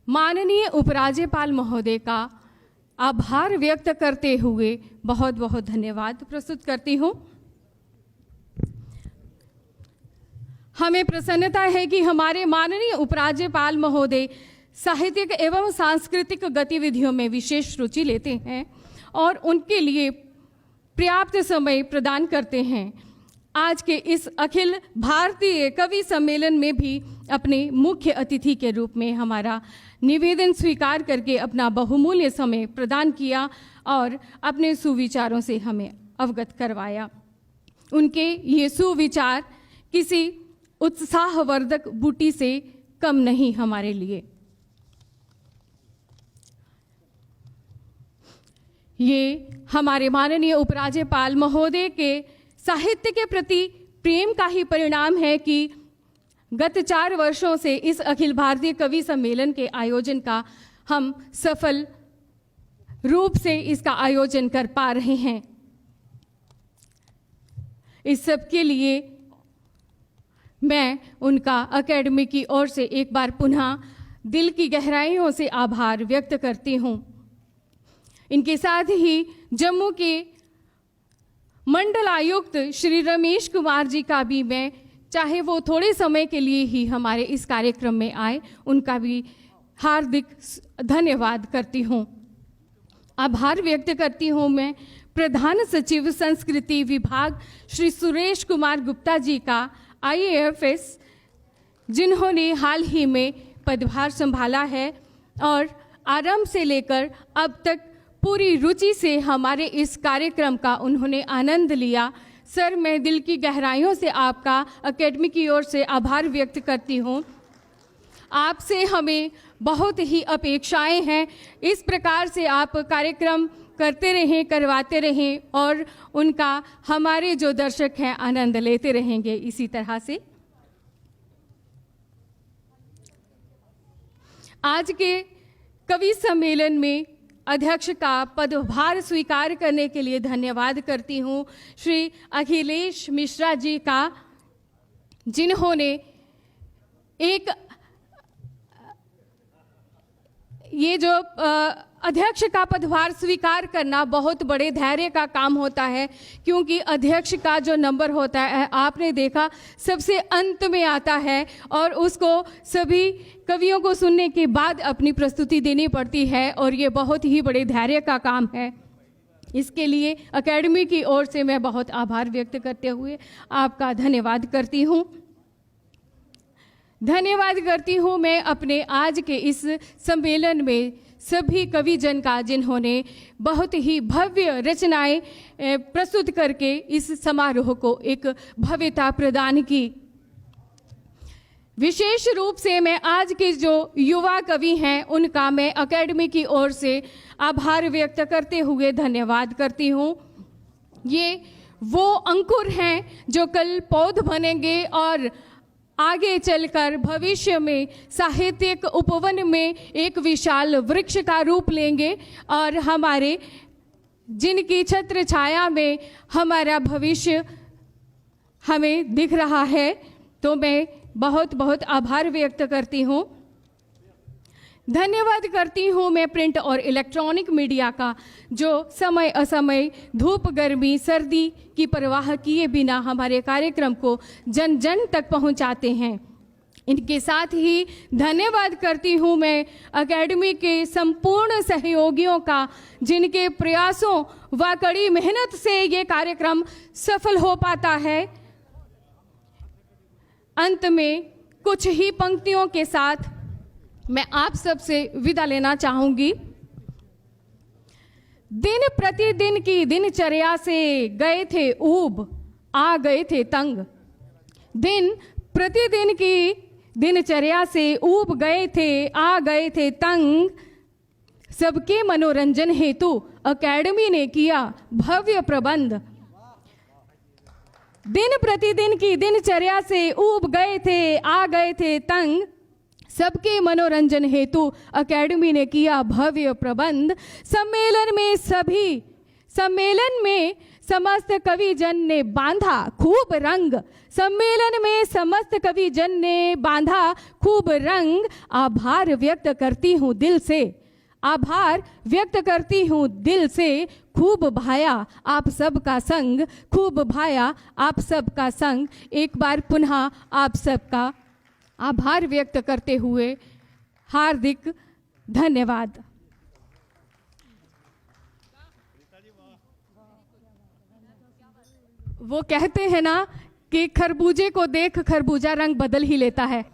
माननीय उपराज्यपाल महोदय का आभार व्यक्त करते हुए बहुत बहुत धन्यवाद प्रस्तुत करती हूँ। हमें प्रसन्नता है कि हमारे माननीय उपराज्यपाल महोदय साहित्यिक एवं सांस्कृतिक गतिविधियों में विशेष रुचि लेते हैं और उनके लिए पर्याप्त समय प्रदान करते हैं। आज के इस अखिल भारतीय कवि सम्मेलन में भी अपने मुख्य अतिथि के रूप में हमारा निवेदन स्वीकार करके अपना बहुमूल्य समय प्रदान किया और अपने सुविचारों से हमें अवगत करवाया। उनके ये सुविचार किसी उत्साहवर्धक बूटी से कम नहीं हमारे लिए। ये हमारे माननीय उपराज्यपाल महोदय के साहित्य के प्रति प्रेम का ही परिणाम है कि गत 4 वर्षों से इस अखिल भारतीय कवि सम्मेलन के आयोजन का हम सफल रूप से इसका आयोजन कर पा रहे हैं। इस सब के लिए मैं उनका अकेडमी की ओर से एक बार पुनः दिल की गहराइयों से आभार व्यक्त करती हूँ। इनके साथ ही जम्मू के मंडल आयुक्त श्री रमेश कुमार जी का भी मैं, चाहे वो थोड़े समय के लिए ही हमारे इस कार्यक्रम में आए, उनका भी हार्दिक धन्यवाद करती हूँ, आभार व्यक्त करती हूँ। मैं प्रधान सचिव संस्कृति विभाग श्री सुरेश कुमार गुप्ता जी का IAFS, जिन्होंने हाल ही में पदभार संभाला है और आरंभ से लेकर अब तक पूरी रुचि से हमारे इस कार्यक्रम का उन्होंने आनंद लिया। सर, मैं दिल की गहराइयों से आपका अकेडमी की ओर से आभार व्यक्त करती हूँ। आपसे हमें बहुत ही अपेक्षाएं हैं। इस प्रकार से आप कार्यक्रम करते रहें, करवाते रहें और उनका हमारे जो दर्शक हैं आनंद लेते रहेंगे इसी तरह से। आज के कवि सम्मेलन में अध्यक्ष का पदभार स्वीकार करने के लिए धन्यवाद करती हूँ श्री अखिलेश मिश्रा जी का, जिन्होंने ये जो अध्यक्ष का पदभार स्वीकार करना बहुत बड़े धैर्य का काम होता है, क्योंकि अध्यक्ष का जो नंबर होता है आपने देखा सबसे अंत में आता है और उसको सभी कवियों को सुनने के बाद अपनी प्रस्तुति देनी पड़ती है और ये बहुत ही बड़े धैर्य का काम है। इसके लिए अकेडमी की ओर से मैं बहुत आभार व्यक्त करते हुए आपका धन्यवाद करती हूँ। धन्यवाद करती हूँ मैं अपने आज के इस सम्मेलन में सभी कविजन का, जिन्होंने बहुत ही भव्य रचनाएं प्रस्तुत करके इस समारोह को एक भव्यता प्रदान की। विशेष रूप से मैं आज के जो युवा कवि हैं उनका मैं अकेडमी की ओर से आभार व्यक्त करते हुए धन्यवाद करती हूँ। ये वो अंकुर हैं जो कल पौध बनेंगे और आगे चलकर भविष्य में साहित्यिक उपवन में एक विशाल वृक्ष का रूप लेंगे और हमारे जिनकी छत्र छाया में हमारा भविष्य हमें दिख रहा है। तो मैं बहुत बहुत आभार व्यक्त करती हूँ। धन्यवाद करती हूँ मैं प्रिंट और इलेक्ट्रॉनिक मीडिया का, जो समय असमय धूप गर्मी सर्दी की परवाह किए बिना हमारे कार्यक्रम को जन जन तक पहुँचाते हैं। इनके साथ ही धन्यवाद करती हूँ मैं अकेडमी के संपूर्ण सहयोगियों का, जिनके प्रयासों व कड़ी मेहनत से ये कार्यक्रम सफल हो पाता है। अंत में कुछ ही पंक्तियों के साथ मैं आप सबसे विदा लेना चाहूंगी। दिन प्रतिदिन की दिनचर्या से गए थे ऊब, आ गए थे तंग। दिन प्रतिदिन की दिनचर्या से ऊब गए थे, आ गए थे तंग। सबके मनोरंजन हेतु अकेडमी ने किया भव्य प्रबंध। दिन प्रतिदिन की दिनचर्या से ऊब गए थे, आ गए थे तंग। सबके मनोरंजन हेतु अकेडमी ने किया भव्य प्रबंध। सम्मेलन में समस्त कविजन ने बांधा खूब रंग। सम्मेलन में समस्त कविजन ने बांधा खूब रंग। आभार व्यक्त करती हूँ दिल से, आभार व्यक्त करती हूँ दिल से। खूब भाया आप सबका संग, खूब भाया आप सबका संग। एक बार पुनः आप सबका आभार व्यक्त करते हुए हार्दिक धन्यवाद। वो कहते हैं ना कि खरबूजे को देख खरबूजा रंग बदल ही लेता है।